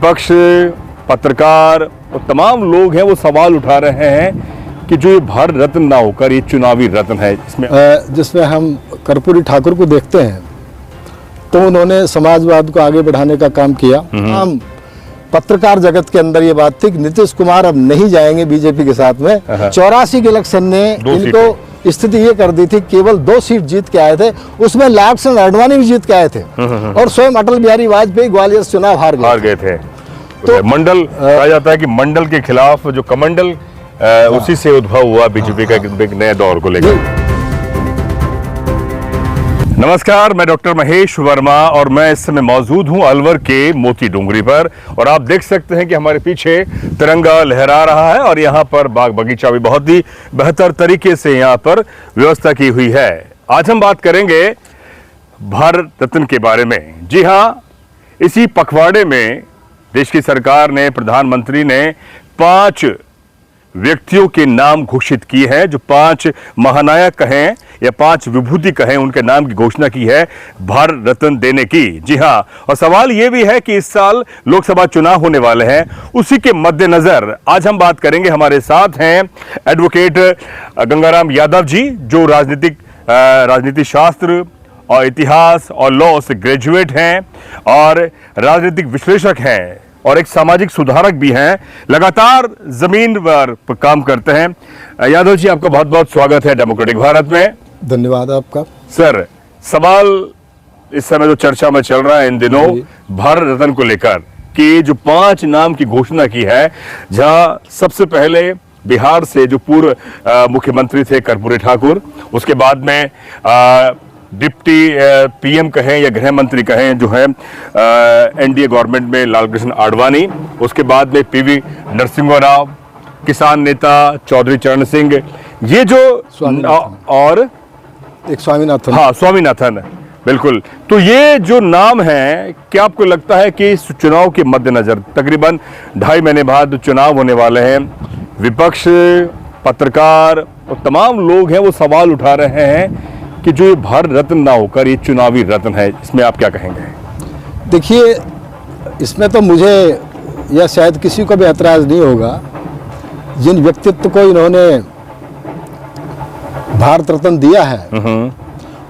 विपक्ष, पत्रकार और तमाम लोग हैं वो सवाल उठा रहे हैं कि जो ये भारत रत्न ना होकर ये चुनावी रत्न है, जिसमें हम कर्पूरी ठाकुर को देखते हैं तो उन्होंने समाजवाद को आगे बढ़ाने का काम किया। हम पत्रकार जगत के अंदर ये बात थी कि नीतीश कुमार अब नहीं जाएंगे बीजेपी के साथ में। 84 के इलेक्शन ने इनको स्थिति ये कर दी थी, केवल 2 सीट जीत के आए थे, उसमें लाभ सिंह आडवाणी भी जीत के आए थे और स्वयं अटल बिहारी वाजपेयी ग्वालियर से चुनाव हार गए थे। तो मंडल कहा जाता है कि मंडल के खिलाफ जो कमंडल उसी से उद्भव हुआ बीजेपी का एक नए दौर को लेकर। नमस्कार, मैं डॉक्टर महेश वर्मा और मैं इस समय मौजूद हूं अलवर के मोती डूंगरी पर और आप देख सकते हैं कि हमारे पीछे तिरंगा लहरा रहा है और यहां पर बाग बगीचा भी बहुत ही बेहतर तरीके से यहां पर व्यवस्था की हुई है। आज हम बात करेंगे भारत रत्न के बारे में। जी हां, इसी पखवाड़े में देश की सरकार ने, प्रधानमंत्री ने 5 व्यक्तियों के नाम घोषित किए हैं, जो 5 महानायक कहें या 5 विभूति कहें, उनके नाम की घोषणा की है भारत रत्न देने की। जी हां, और सवाल यह भी है कि इस साल लोकसभा चुनाव होने वाले हैं, उसी के मद्देनजर आज हम बात करेंगे। हमारे साथ हैं एडवोकेट गंगाराम यादव जी, जो राजनीति शास्त्र और इतिहास और लॉ से ग्रेजुएट हैं और राजनीतिक विश्लेषक हैं और एक सामाजिक सुधारक भी हैं, लगातार जमीन पर काम करते हैं। यादव जी, आपका बहुत बहुत स्वागत है डेमोक्रेटिक भारत में। धन्यवाद आपका। सर, सवाल इस समय जो चर्चा में चल रहा है इन दिनों भारत रत्न को लेकर कि जो 5 नाम की घोषणा की है, जहां सबसे पहले बिहार से जो पूर्व मुख्यमंत्री थे कर्पूरी ठाकुर, उसके बाद में डिप्टी पीएम कहें या गृह मंत्री कहें जो है एनडीए गवर्नमेंट में लालकृष्ण आडवाणी, उसके बाद में पीवी नरसिम्हा राव, किसान नेता चौधरी चरण सिंह, ये जो और एक स्वामीनाथन। हाँ, स्वामीनाथन, बिल्कुल। तो ये जो नाम है, क्या आपको लगता है कि इस चुनाव के मद्देनजर तकरीबन 2.5 महीने बाद चुनाव होने वाले हैं, विपक्ष, पत्रकार और तमाम लोग हैं वो सवाल उठा रहे हैं कि जो ये भारत रत्न ना होकर ये चुनावी रत्न है, इसमें आप क्या कहेंगे? देखिए, इसमें तो मुझे या शायद किसी को भी ऐतराज़ नहीं होगा, जिन व्यक्तित्व को इन्होंने भारत रत्न दिया है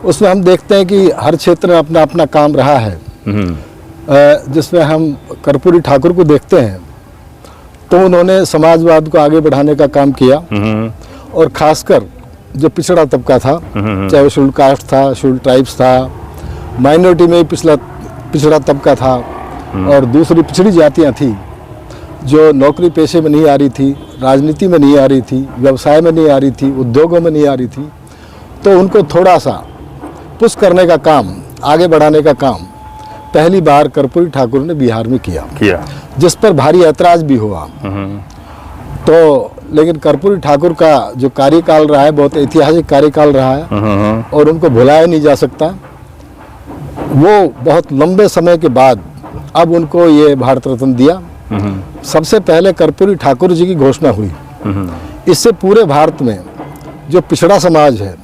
उसमें हम देखते हैं कि हर क्षेत्र में अपना अपना काम रहा है। जिसमें हम कर्पूरी ठाकुर को देखते हैं तो उन्होंने समाजवाद को आगे बढ़ाने का काम किया और खासकर जो पिछड़ा तबका था, चाहे वो शेड्यूल कास्ट था, शेड्यूल ट्राइब्स था, माइनॉरिटी में पिछड़ा तबका था और दूसरी पिछड़ी जातियां थी जो नौकरी पेशे में नहीं आ रही थी, राजनीति में नहीं आ रही थी, व्यवसाय में नहीं आ रही थी, उद्योगों में नहीं आ रही थी, तो उनको थोड़ा सा पुश करने का काम, आगे बढ़ाने का काम पहली बार कर्पूरी ठाकुर ने बिहार में किया, जिस पर भारी ऐतराज भी हुआ। तो लेकिन कर्पूरी ठाकुर का जो कार्यकाल रहा है बहुत ऐतिहासिक कार्यकाल रहा है और उनको भुलाया नहीं जा सकता। वो बहुत लंबे समय के बाद अब उनको ये भारत रत्न दिया। सबसे पहले कर्पूरी ठाकुर जी की घोषणा हुई, इससे पूरे भारत में जो पिछड़ा समाज है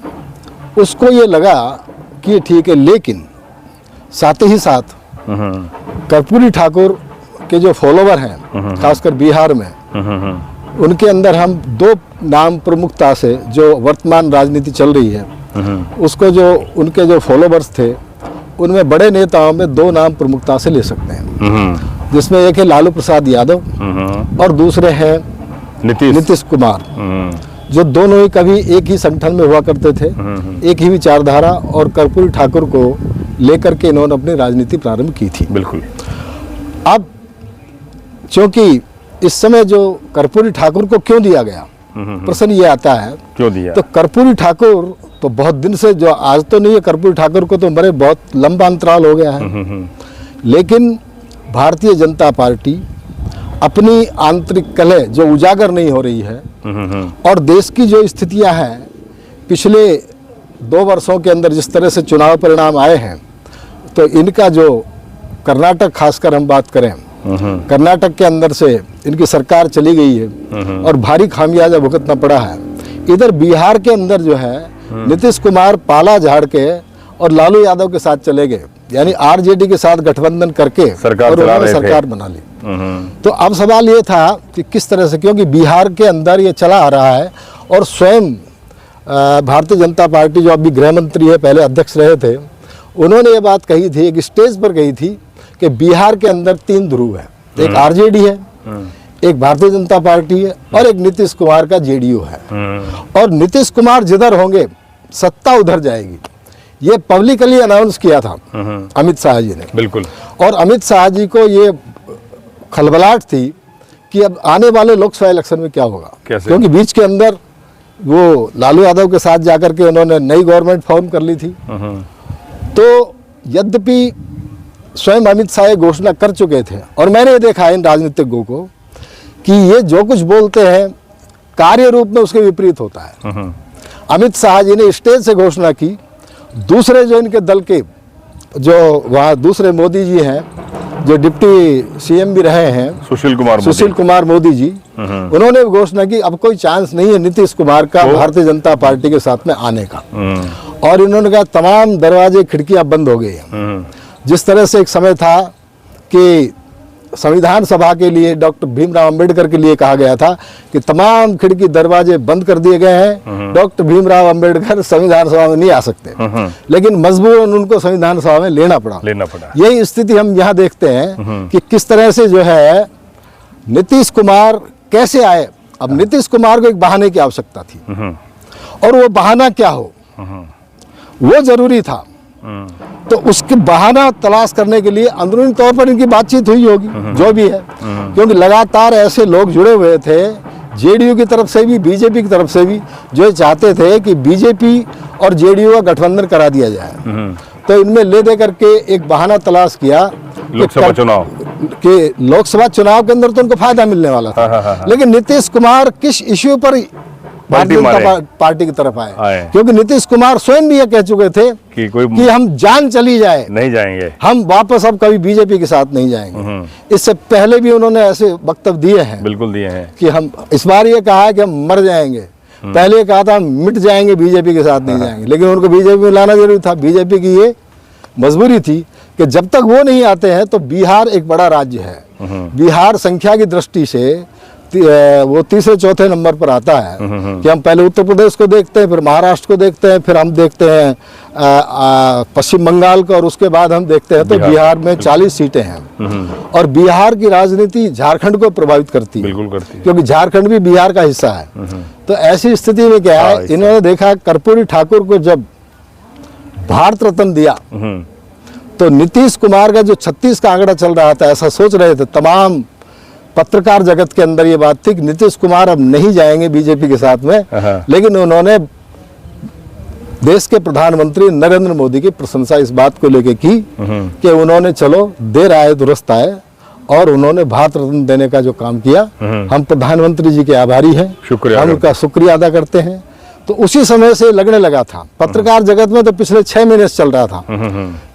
उसको ये लगा कि ये ठीक है, लेकिन साथ ही साथ कर्पूरी ठाकुर के जो फॉलोवर हैं खासकर बिहार में, उनके अंदर हम 2 नाम प्रमुखता से, जो वर्तमान राजनीति चल रही है उसको, जो उनके जो फॉलोवर्स थे उनमें बड़े नेताओं में 2 नाम प्रमुखता से ले सकते हैं, जिसमें एक है लालू प्रसाद यादव और दूसरे हैं नीतीश कुमार, जो दोनों ही कभी एक ही संगठन में हुआ करते थे, एक ही विचारधारा और कर्पूरी ठाकुर को लेकर के इन्होंने अपनी राजनीति प्रारंभ की थी। बिल्कुल। अब क्योंकि इस समय जो कर्पूरी ठाकुर को क्यों दिया गया, प्रश्न ये आता है क्यों दिया? तो कर्पूरी ठाकुर तो बहुत दिन से, जो आज तो नहीं है, कर्पूरी ठाकुर को तो मरे बहुत लंबा अंतराल हो गया है, लेकिन भारतीय जनता पार्टी अपनी आंतरिक कलह जो उजागर नहीं हो रही है और देश की जो स्थितियां हैं पिछले 2 वर्षों के अंदर जिस तरह से चुनाव परिणाम आए हैं, तो इनका जो कर्नाटक खासकर हम बात करें, कर्नाटक के अंदर से इनकी सरकार चली गई है और भारी खामियाजा भुगतना पड़ा है। इधर बिहार के अंदर जो है नीतीश कुमार पाला झाड़ के और लालू यादव के साथ चले गए यानी आरजेडी के साथ गठबंधन करके सरकार और चला उन्होंने रहे थे। सरकार बना ली। तो अब सवाल ये था कि किस तरह से, क्योंकि बिहार के अंदर ये चला आ रहा है और स्वयं भारतीय जनता पार्टी जो अभी गृह मंत्री है, पहले अध्यक्ष रहे थे, उन्होंने ये बात कही थी, एक स्टेज पर कही थी कि बिहार के अंदर 3 ध्रुव है, एक आरजेडी है, एक भारतीय जनता पार्टी है और एक नीतीश कुमार का जेडीयू है। और नीतीश कुमार जिधर होंगे सत्ता उधर जाएगी, ये पब्लिकली अनाउंस किया था अमित शाह जी ने। बिल्कुल। और अमित शाह जी को ये खलबलाहट थी कि अब आने वाले लोकसभा इलेक्शन में क्या होगा, कैसे? क्योंकि बीच के अंदर वो लालू यादव के साथ जाकर के उन्होंने नई गवर्नमेंट फॉर्म कर ली थी। तो यद्यपि स्वयं अमित शाह ये घोषणा कर चुके थे और मैंने ये देखा है इन राजनीतिज्ञों को कि ये जो कुछ बोलते हैं कार्य रूप में उसके विपरीत होता है। अमित शाह जी ने स्टेज से घोषणा की, दूसरे जो इनके दल के जो वहाँ दूसरे मोदी जी हैं, जो डिप्टी सीएम भी रहे हैं, सुशील कुमार मोदी जी, उन्होंने घोषणा की अब कोई चांस नहीं है नीतीश कुमार का भारतीय जनता पार्टी के साथ में आने का। और इन्होंने कहा तमाम दरवाजे खिड़कियां बंद हो गई हैं। जिस तरह से एक समय था कि संविधान सभा के लिए डॉक्टर भीमराव अंबेडकर के लिए कहा गया था कि तमाम खिड़की दरवाजे बंद कर दिए गए हैं, डॉक्टर भीमराव अंबेडकर संविधान सभा में नहीं आ सकते, लेकिन मजबूरन उनको संविधान सभा में लेना पड़ा। यही स्थिति हम यहाँ देखते हैं कि किस तरह से जो है नीतीश कुमार कैसे आए। अब नीतीश कुमार को एक बहाने की आवश्यकता थी और वो बहाना क्या हो वो जरूरी था। तो उसके बहाना तलाश करने के लिए अंदरूनी तौर पर इनकी बातचीत हुई होगी, जो भी है, क्योंकि लगातार ऐसे लोग जुड़े हुए थे जेडीयू की तरफ से भी, बीजेपी की तरफ से भी, जो चाहते थे कि बीजेपी और जेडीयू का गठबंधन करा दिया जाए। तो इनमें ले दे करके एक बहाना तलाश किया लोकसभा चुनाव के लोकसभा चुनाव के अंदर तो उनको फायदा मिलने वाला था। लेकिन नीतीश कुमार किस इश्यू पर भारतीय जनता पार्टी की तरफ आए, क्योंकि नीतीश कुमार स्वयं भी ये कह चुके थे कि हम जान चली जाए नहीं जाएंगे, हम वापस अब कभी बीजेपी के साथ नहीं जाएंगे। इससे पहले भी उन्होंने ऐसे वक्तव्य दिए हैं, बिल्कुल दिए हैं, कि हम इस बार ये कहा है कि हम मर जाएंगे, पहले कहा था हम मिट जाएंगे, बीजेपी के साथ नहीं जाएंगे, लेकिन उनको बीजेपी में लाना जरूरी था। बीजेपी की ये मजबूरी थी कि जब तक वो नहीं आते हैं तो बिहार एक बड़ा राज्य है। बिहार संख्या की दृष्टि से वो तीसरे चौथे नंबर पर आता है कि हम पहले उत्तर प्रदेश को देखते हैं, फिर महाराष्ट्र को देखते हैं, फिर हम देखते हैं पश्चिम बंगाल को, और उसके बाद हम देखते हैं तो बिहार में 40 सीटें हैं। और बिहार की राजनीति झारखंड को प्रभावित करती है, क्योंकि झारखंड भी बिहार का हिस्सा है। तो ऐसी स्थिति में क्या है, इन्होंने देखा कर्पूरी ठाकुर को जब भारत रत्न दिया तो नीतीश कुमार का जो 36 का आंकड़ा चल रहा था, ऐसा सोच रहे थे तमाम पत्रकार जगत के अंदर ये बात थी कि नीतीश कुमार अब नहीं जाएंगे बीजेपी के साथ में, लेकिन उन्होंने देश के प्रधानमंत्री नरेंद्र मोदी की प्रशंसा इस बात को लेकर की कि उन्होंने चलो देर आए दुरुस्त आए, और उन्होंने भारत रत्न देने का जो काम किया, हम प्रधानमंत्री जी के आभारी हैं, हम उनका शुक्रिया अदा करते हैं। तो उसी समय से लगने लगा था पत्रकार जगत में, तो पिछले 6 महीने से चल रहा था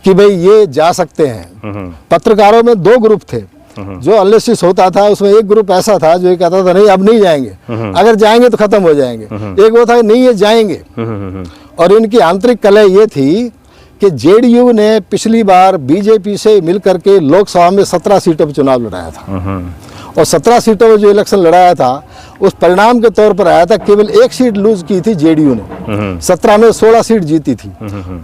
कि भाई ये जा सकते हैं। पत्रकारों में 2 ग्रुप थे, जो एनालिसिस होता था उसमें एक ग्रुप ऐसा था जो कहता था नहीं अब नहीं जाएंगे, अगर जाएंगे तो खत्म हो जाएंगे। एक वो था नहीं ये जाएंगे। और इनकी आंतरिक कलह ये थी कि जेडीयू ने पिछली बार बीजेपी से मिलकर के लोकसभा में 17 सीटों पर चुनाव लड़ाया था, और 17 सीटों में जो इलेक्शन लड़ाया था उस परिणाम के तौर पर आया था केवल 1 सीट लूज की थी जेडीयू ने, 17 में 16 सीट जीती थी।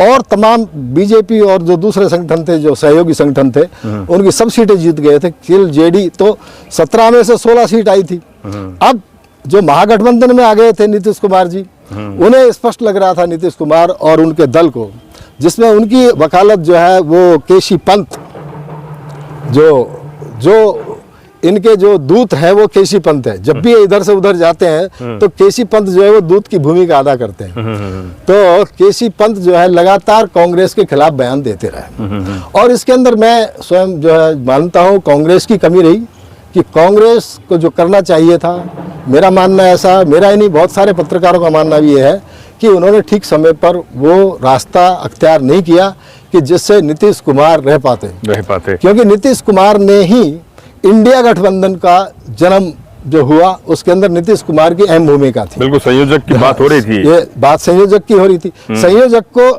और तमाम बीजेपी और जो दूसरे संगठन थे, जो सहयोगी संगठन थे, उनकी सब सीटें जीत गए थे। केवल जेडी तो 17 में से 16 सीट आई थी। अब जो महागठबंधन में आ गए थे नीतीश कुमार जी, उन्हें स्पष्ट लग रहा था नीतीश कुमार और उनके दल को, जिसमें उनकी वकालत जो है वो केसी पंत, जो इनके जो दूत है वो केसी पंत है। जब भी इधर से उधर जाते हैं तो केसी पंत जो है वो दूत की भूमिका अदा करते हैं। तो केसी पंत जो है लगातार कांग्रेस के खिलाफ बयान देते रहे, और इसके अंदर मैं स्वयं जो है मानता हूँ कांग्रेस की कमी रही कि कांग्रेस को जो करना चाहिए था, मेरा मानना ऐसा, मेरा ही नहीं बहुत सारे पत्रकारों का मानना भी ये है कि उन्होंने ठीक समय पर वो रास्ता अख्तियार नहीं किया कि जिससे नीतीश कुमार रह पाते, क्योंकि नीतीश कुमार ने ही इंडिया गठबंधन का जन्म जो हुआ उसके अंदर नीतीश कुमार की अहम भूमिका थी। बिल्कुल, संयोजक की बात हो रही थी। ये बात संयोजक की हो रही थी। संयोजक को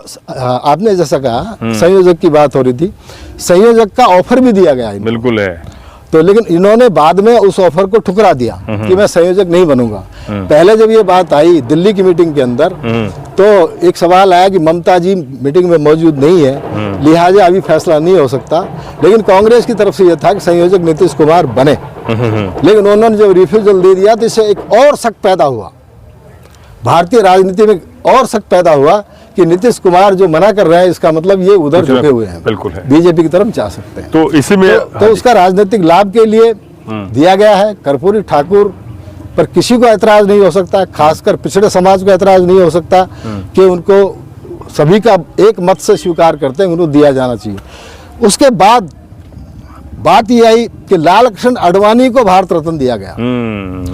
आपने जैसा कहा, संयोजक की बात हो रही थी, संयोजक का ऑफर भी दिया गया। बिल्कुल है। तो लेकिन इन्होंने बाद में उस ऑफर को ठुकरा दिया कि मैं संयोजक नहीं बनूंगा। पहले जब ये बात आई दिल्ली की मीटिंग के अंदर, तो एक सवाल आया कि ममता जी मीटिंग में मौजूद नहीं है, लिहाजा अभी फैसला नहीं हो सकता। लेकिन कांग्रेस की तरफ से यह था कि संयोजक नीतीश कुमार बने। लेकिन उन्होंने जब रिफ्यूजल दे दिया तो इससे एक और शक पैदा हुआ, भारतीय राजनीति में और शक पैदा हुआ कि नीतीश कुमार जो मना कर रहे हैं इसका मतलब ये उधर झुके हुए हैं, बिल्कुल है, बीजेपी की तरफ जा सकते हैं। तो इसी में तो उसका राजनीतिक लाभ के लिए दिया गया है। कर्पूरी ठाकुर पर किसी को ऐतराज नहीं हो सकता, खासकर पिछड़े समाज को ऐतराज नहीं हो सकता कि उनको सभी का एक मत से स्वीकार करते हैं, उनको दिया जाना चाहिए। उसके बाद बात यह आई कि लाल कृष्ण आडवाणी को भारत रत्न दिया गया।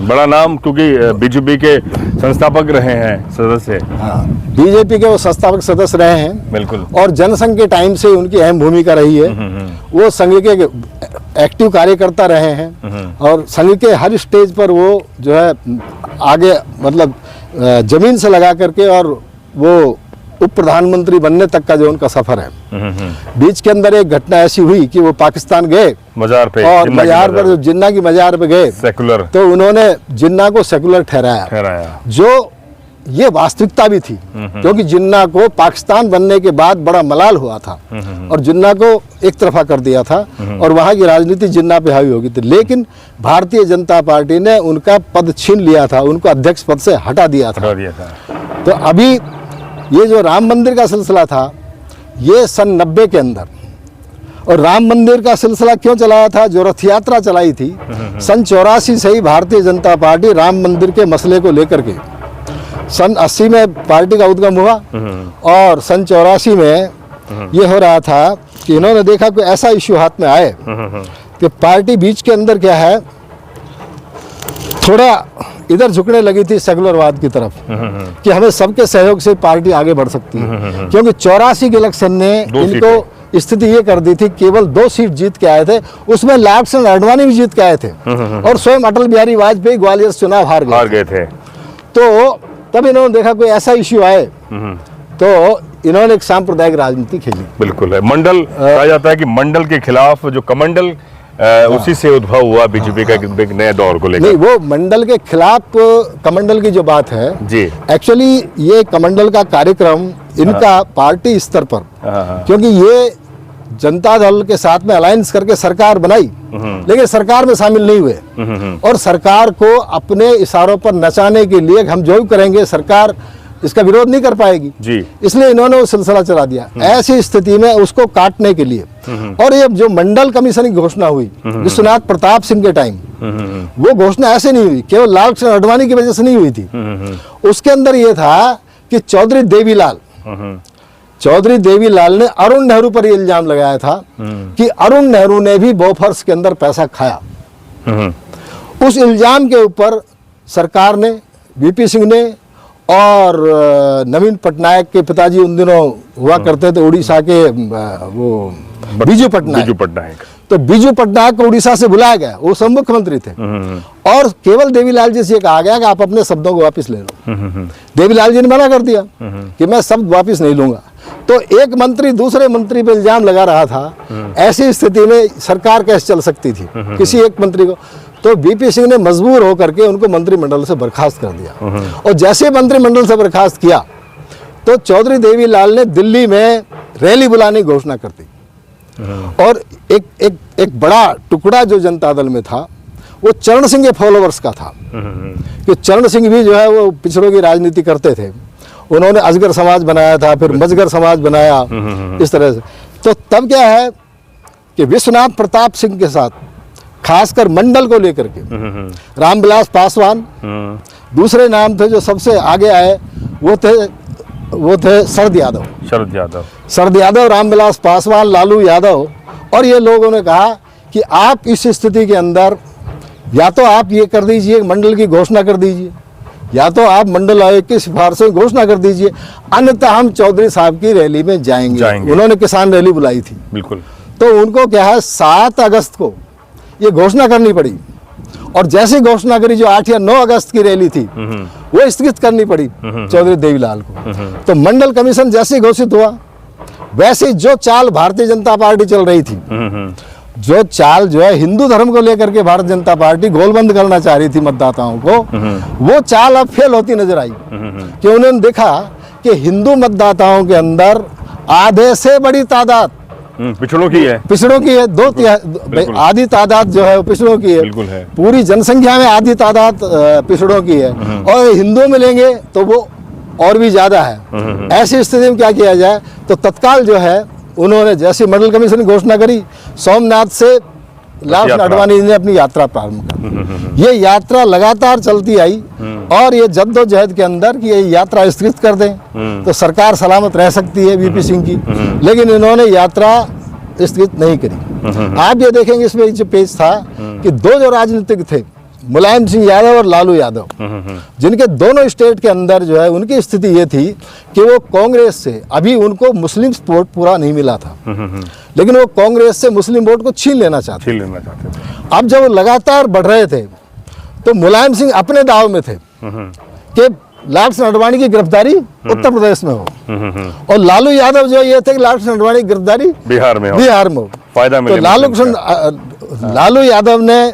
बड़ा नाम, क्योंकि बीजेपी के संस्थापक रहे हैं, सदस्य। हाँ, बीजेपी के वो संस्थापक सदस्य रहे हैं, बिल्कुल, और जनसंघ के टाइम से उनकी अहम भूमिका रही है। वो संघ के एक्टिव कार्यकर्ता रहे हैं और संघ के हर स्टेज पर वो जो है आगे मतलब जमीन से लगा करके और वो उप प्रधानमंत्री बनने तक का जो उनका सफर है। बीच के अंदर एक घटना ऐसी हुई कि वो पाकिस्तान गए मजार पे, और मजार पर जो जिन्ना की मजार पे गए, सेकुलर, तो उन्होंने जिन्ना को सेकुलर ठहराया, जो ये वास्तविकता भी थी, क्योंकि जिन्ना को पाकिस्तान बनने के बाद बड़ा मलाल हुआ था और जिन्ना को एक तरफा कर दिया था और वहाँ की राजनीति जिन्ना पे हावी हो गई थी। लेकिन भारतीय जनता पार्टी ने उनका पद छीन लिया था, उनको अध्यक्ष पद से हटा दिया था। तो अभी ये जो राम मंदिर का सिलसिला था, ये सन 90 के अंदर, और राम मंदिर का सिलसिला क्यों चलाया था, जो रथ यात्रा चलाई थी सन 84 से ही भारतीय जनता पार्टी राम मंदिर के मसले को लेकर के, सन 80 में पार्टी का उद्गम हुआ और सन 84 में ये हो रहा था कि इन्होंने देखा कोई ऐसा इश्यू हाथ में आए कि पार्टी बीच के अंदर क्या है थोड़ा इधर झुकने लगी थी सेकुलरवाद की तरफ कि हमें सबके सहयोग से पार्टी आगे बढ़ सकती है। क्योंकि 84 के इलेक्शन ने इनको स्थिति ये कर दी थी, केवल 2 सीट जीत के आए थे, उसमें लाल कृष्ण आडवाणी भी जीत के आए थे और स्वयं अटल बिहारी वाजपेयी ग्वालियर चुनाव हार गए थे। तो तब इन्होंने देखा कोई ऐसा इश्यू आए तो इन्होंने एक सांप्रदायिक राजनीति खेली। बिल्कुल है, मंडल कहा जाता है कि मंडल के खिलाफ जो कमंडल उसी से उद्भव हुआ बीजेपी का एक नए दौर को लेकर। नहीं, वो मंडल के खिलाफ कमंडल की जो बात है जी, एक्चुअली ये कमंडल का कार्यक्रम इनका पार्टी स्तर पर, क्योंकि ये जनता दल के साथ में अलायंस करके सरकार बनाई लेकिन सरकार में शामिल नहीं हुए और सरकार को अपने इशारों पर नचाने के लिए हम जो भी करेंगे सरकार इसका विरोध नहीं कर पाएगी जी, इसलिए इन्होंने वो सिलसिला चला दिया। ऐसी स्थिति में उसको काटने के लिए और ये जो मंडल कमीशन की घोषणा हुई विश्वनाथ प्रताप सिंह के टाइम, वो घोषणा ऐसे नहीं हुई, केवल लाल कृष्ण आडवाणी की वजह से नहीं हुई थी। उसके अंदर ये था कि चौधरी देवीलाल ने अरुण नेहरू पर ये इल्जाम लगाया था कि अरुण नेहरू ने भी बोफोर्स के अंदर पैसा खाया। उस इल्जाम के ऊपर सरकार ने, वीपी सिंह ने और नवीन पटनायक के पिताजी उन दिनों हुआ करते थे उड़ीसा के वो बीजू पटनायक, तो बीजू पटनायक को उड़ीसा से बुलाया गया, वो सब मुख्यमंत्री थे और केवल देवीलाल जी से कहा गया कि आप अपने शब्दों को वापस ले लो। देवीलाल जी ने मना कर दिया कि मैं शब्द वापस नहीं लूंगा। तो एक मंत्री दूसरे मंत्री पे इल्जाम लगा रहा था, ऐसी स्थिति में सरकार कैसे चल सकती थी किसी एक मंत्री को। तो वीपी सिंह ने मजबूर होकर के उनको मंत्रिमंडल से बर्खास्त कर दिया और जैसे मंत्रिमंडल से बर्खास्त किया तो चौधरी देवीलाल ने दिल्ली में रैली बुलाने की घोषणा कर दी और एक बड़ा टुकड़ा जो जनता दल में था वो चरण सिंह के फॉलोवर्स का था कि चरण सिंह भी जो है वो पिछड़ों की राजनीति करते थे, उन्होंने अजगर समाज बनाया था, फिर मजगर समाज बनाया, इस तरह से। तो तब क्या है कि विश्वनाथ प्रताप सिंह के साथ खासकर मंडल को लेकर के रामविलास पासवान, दूसरे नाम थे जो सबसे आगे आए वो थे शरद यादव, रामविलास पासवान, लालू यादव। और ये लोगों ने कहा कि आप इस स्थिति के अंदर या तो आप ये कर दीजिए मंडल की घोषणा कर दीजिए या तो आप मंडल आयोग की सिफारिशों की घोषणा कर दीजिए, अन्यथा हम चौधरी साहब की रैली में जाएंगे। उन्होंने किसान रैली बुलाई थी, बिल्कुल। तो उनको क्या है 7 अगस्त को ये घोषणा करनी पड़ी और जैसी घोषणा करी जो 8 या 9 अगस्त की रैली थी वो स्थगित करनी पड़ी चौधरी देवीलाल को। तो मंडल कमीशन जैसे घोषित हुआ वैसे जो चाल भारतीय जनता पार्टी चल रही थी, जो चाल जो है हिंदू धर्म को लेकर के भारतीय जनता पार्टी गोलबंद करना चाह रही थी मतदाताओं को, वो चाल अब फेल होती नजर आई कि उन्होंने देखा कि हिंदू मतदाताओं के अंदर आधे से बड़ी तादाद पिछड़ों की है, आधी तादाद जो है वो पिछड़ों की बिल्कुल है। पूरी जनसंख्या में आधी तादाद पिछड़ों की है और हिंदू मिलेंगे तो वो और भी ज्यादा है। ऐसी स्थिति में क्या किया जाए, तो तत्काल जो है उन्होंने जैसे मंडल कमीशन ने घोषणा करी, सोमनाथ से लालकृष्ण आडवाणी ने अपनी यात्रा प्रारंभ कर। ये यात्रा लगातार चलती आई और ये जद्दोजहद के अंदर कि ये यात्रा स्थगित कर दें तो सरकार सलामत रह सकती है वीपी सिंह की, लेकिन इन्होंने यात्रा स्थगित नहीं करी। आप ये देखेंगे इसमें जो पेज था कि दो जो राजनीतिक थे, मुलायम सिंह यादव और लालू यादव, जिनके दोनों स्टेट के अंदर जो है उनकी स्थिति ये थी कि वो कांग्रेस से, अभी उनको मुस्लिम वोट पूरा नहीं मिला था, लेकिन वो कांग्रेस से मुस्लिम वोट को छीन लेना चाहते थे। अब जब वो लगातार बढ़ रहे थे तो मुलायम सिंह अपने दाव में थे कि लालकृष्ण आडवाणी की गिरफ्तारी उत्तर प्रदेश में हो और लालू यादव जो ये थे कि लालकृष्ण आडवाणी की गिरफ्तारी बिहार में हो, फायदा मिले। तो लालू यादव ने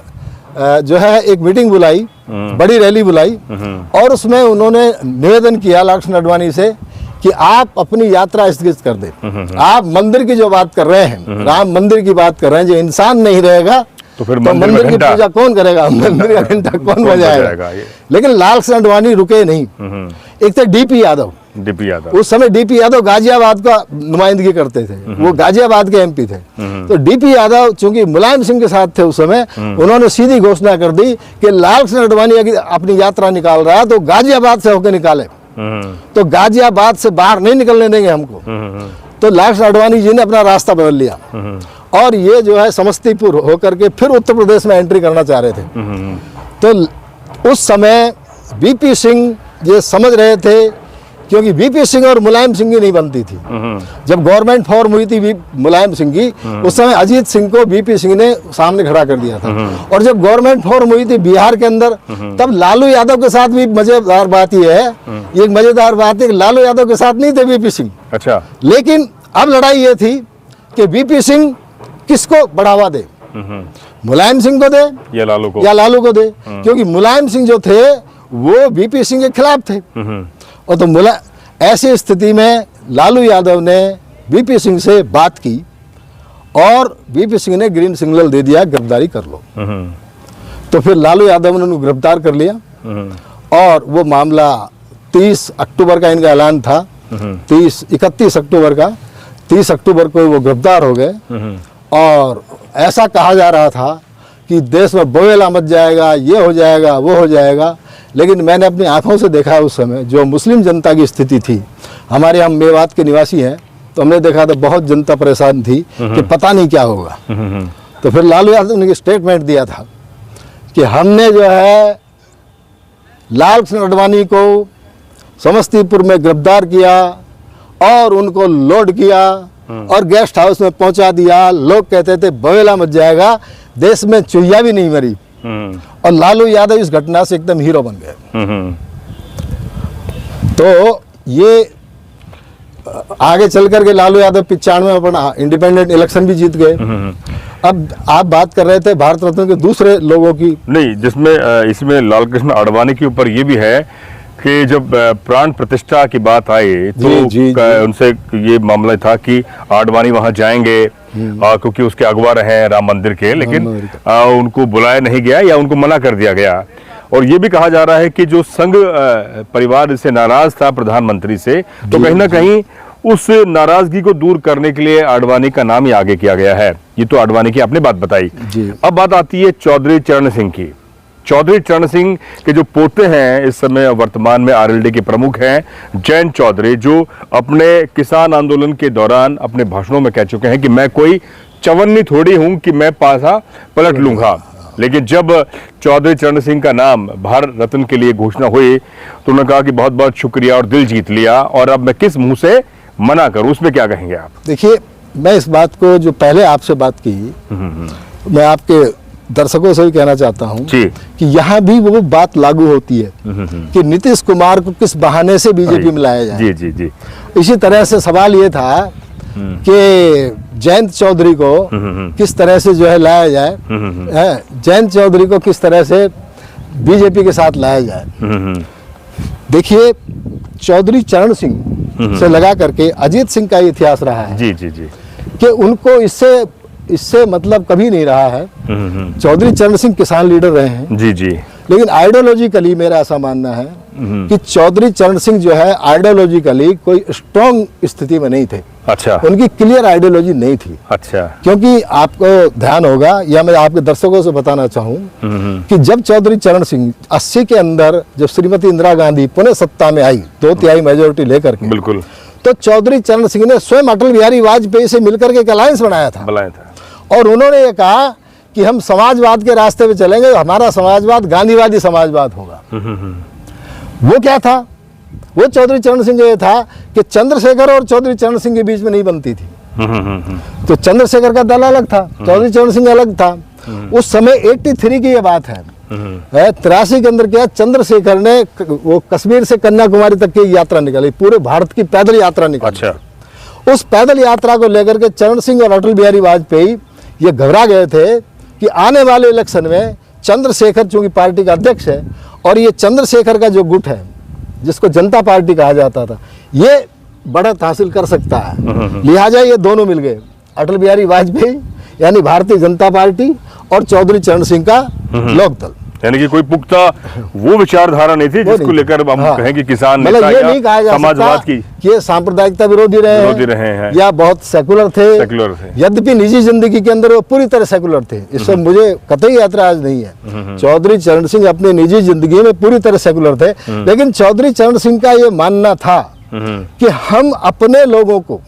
जो है एक मीटिंग बुलाई, बड़ी रैली बुलाई और उसमें उन्होंने निवेदन किया लालकृष्ण आडवाणी से कि आप अपनी यात्रा स्थगित कर दें। आप मंदिर की जो बात कर रहे हैं, राम मंदिर की बात कर रहे हैं, जो इंसान नहीं रहेगा तो फिर मंदिर की पूजा कौन करेगा, मंदिर का घंटा कौन बजाएगा। लेकिन लालकृष्ण आडवाणी रुके नहीं। एक थे डीपी यादव, उस समय डीपी यादव गाजियाबाद का नुमाइंदगी करते थे, वो गाजियाबाद के एमपी थे। तो डीपी यादव चूंकि मुलायम सिंह के साथ थे उस समय, उन्होंने सीधी घोषणा कर दी कि लालकृष्ण आडवाणी अगर अपनी यात्रा निकाल रहा है तो गाजियाबाद से होकर निकाले, तो गाजियाबाद से बाहर नहीं निकलने देंगे हमको। तो लालकृष्ण आडवाणी जी ने अपना रास्ता बदल लिया और ये जो है समस्तीपुर होकर के फिर उत्तर प्रदेश में एंट्री करना चाह रहे थे। तो उस समय वीपी सिंह ये समझ रहे थे, क्योंकि वीपी सिंह और मुलायम सिंह की नहीं बनती थी। जब गवर्नमेंट फॉर्म हुई थी मुलायम सिंह की, उस समय अजीत सिंह को वीपी सिंह ने सामने खड़ा कर दिया था। और जब गवर्नमेंट फॉर्म हुई थी बिहार के अंदर, तब लालू यादव के साथ भी मजेदार बात ये है, ये एक मजेदार बात है कि लालू यादव के साथ नहीं थे वीपी सिंह। अच्छा। लेकिन अब लड़ाई ये थी कि वीपी सिंह किसको बढ़ावा दे, मुलायम सिंह को दे या लालू को दे, क्योंकि मुलायम सिंह जो थे वो वीपी सिंह के खिलाफ थे। और तो ऐसी स्थिति में लालू यादव ने वीपी सिंह से बात की और वीपी सिंह ने ग्रीन सिग्नल दे दिया, गिरफ्तारी कर लो। तो फिर लालू यादव ने उन्हें गिरफ्तार कर लिया और वो मामला 30 अक्टूबर का इनका ऐलान था, 31 अक्टूबर का, 30 अक्टूबर को वो गिरफ्तार हो गए। और ऐसा कहा जा रहा था कि देश में बोएला मच जाएगा, ये हो जाएगा, वो हो जाएगा। लेकिन मैंने अपनी आंखों से देखा उस समय जो मुस्लिम जनता की स्थिति थी। हमारे हम मेवात के निवासी हैं, तो हमने देखा था बहुत जनता परेशान थी कि पता नहीं क्या होगा। तो फिर लालू यादव ने स्टेटमेंट दिया था कि हमने जो है लालकृष्ण आडवाणी को समस्तीपुर में गिरफ्तार किया और उनको लोड किया और गेस्ट हाउस में पहुंचा दिया। लोग कहते थे बवेला मच जाएगा, देश में चुहिया भी नहीं मरी। और लालू यादव इस घटना से एकदम हीरो बन गए। तो ये आगे चल करके लालू यादव 95 में अपना इंडिपेंडेंट इलेक्शन भी जीत गए। अब आप बात कर रहे थे भारत रत्न के दूसरे लोगों की, नहीं, जिसमें इसमें लालकृष्ण आडवाणी के ऊपर ये भी है कि जब प्राण प्रतिष्ठा की बात आई तो उनसे ये मामला था कि आडवाणी वहां जाएंगे क्योंकि उसके अगवा रहे राम मंदिर के, लेकिन उनको बुलाया नहीं गया या उनको मना कर दिया गया। और ये भी कहा जा रहा है कि जो संघ परिवार से नाराज था प्रधानमंत्री से, तो कहीं ना कहीं उस नाराजगी को दूर करने के लिए आडवाणी का नाम ही आगे किया गया है। ये तो आडवाणी की आपने बात बताई। अब बात आती है चौधरी चरण सिंह की। चौधरी चरण सिंह के जो पोते हैं इस समय वर्तमान में आरएलडी के प्रमुख हैं जयंत चौधरी, जो अपने किसान आंदोलन के दौरान अपने भाषणों में कह चुके हैं कि मैं कोई चवन्नी थोड़ी हूं कि मैं पासा पलट लूंगा। लेकिन जब चौधरी चरण सिंह का नाम भारत रत्न के लिए घोषणा हुई तो उन्होंने कहा कि बहुत बहुत शुक्रिया और दिल जीत लिया, और अब मैं किस मुंह से मना करूं। उसमें क्या कहेंगे आप? देखिए, मैं इस बात को जो पहले आपसे बात की, मैं आपके दर्शकों से भी कहना चाहता हूँ जी। कि यहाँ भी वो बात लागू होती है कि नीतीश कुमार को किस बहाने से बीजेपी में लाया जाए। जी जी जी। इसी तरह से सवाल ये था कि जयंत चौधरी को किस तरह से जो है लाया जाए, जयंत चौधरी को किस तरह से बीजेपी के साथ लाया जाए। देखिए, चौधरी चरण सिंह से लगा करके अजीत सिंह का इतिहास रहा है जी जी जी। कि उनको इससे मतलब कभी नहीं रहा है। चौधरी चरण सिंह किसान लीडर रहे हैं जी जी। लेकिन आइडियोलॉजिकली मेरा ऐसा मानना है कि चौधरी चरण सिंह जो है आइडियोलॉजिकली कोई स्ट्रॉन्ग स्थिति में नहीं थे। अच्छा। उनकी क्लियर आइडियोलॉजी नहीं थी। अच्छा। क्योंकि आपको ध्यान होगा, या मैं आपके दर्शकों से बताना चाहूँ कि जब चौधरी चरण सिंह 80 के अंदर जब श्रीमती इंदिरा गांधी पुनः सत्ता में आई 2/3 मेजोरिटी लेकर के, बिल्कुल, तो चौधरी चरण सिंह ने स्वयं अटल बिहारी वाजपेयी से मिलकर के एक अलायंस बनाया था और उन्होंने ये कहा कि हम समाजवाद के रास्ते पे चलेंगे, हमारा समाजवाद गांधीवादी समाजवाद होगा। वो क्या था? वो चौधरी चरण सिंह ये था कि चंद्रशेखर और चौधरी चरण सिंह के बीच में नहीं बनती थी। तो चंद्रशेखर का दल अलग था, चौधरी चरण सिंह अलग था। उस समय 83 की ये बात है। 83 के अंदर क्या, चंद्रशेखर ने वो कश्मीर से कन्याकुमारी तक की यात्रा निकाली, पूरे भारत की पैदल यात्रा निकाली। अच्छा। उस पैदल यात्रा को लेकर के चरण सिंह और अटल बिहारी वाजपेयी ये घबरा गए थे कि आने वाले इलेक्शन में चंद्रशेखर चूंकि पार्टी का अध्यक्ष है और ये चंद्रशेखर का जो गुट है जिसको जनता पार्टी कहा जाता था, ये बढ़त हासिल कर सकता है। लिहाजा ये दोनों मिल गए, अटल बिहारी वाजपेयी यानी भारतीय जनता पार्टी और चौधरी चरण सिंह का लोकदल। यानी कि कोई पुख्ता वो विचारधारा नहीं थी जिसको लेकर हम कहें कि किसान मतलब ये नहीं कहा जा समाजवाद की ये सांप्रदायिकता विरोधी रहे हैं या बहुत सेकुलर थे। यद्यपि निजी जिंदगी के अंदर वो पूरी तरह सेकुलर थे, इससे मुझे कतई ऐतराज नहीं है। चौधरी चरण सिंह अपनी निजी जिंदगी में पूरी तरह सेकुलर थे, लेकिन चौधरी चरण सिंह का ये मानना था कि हम अपने लोगों को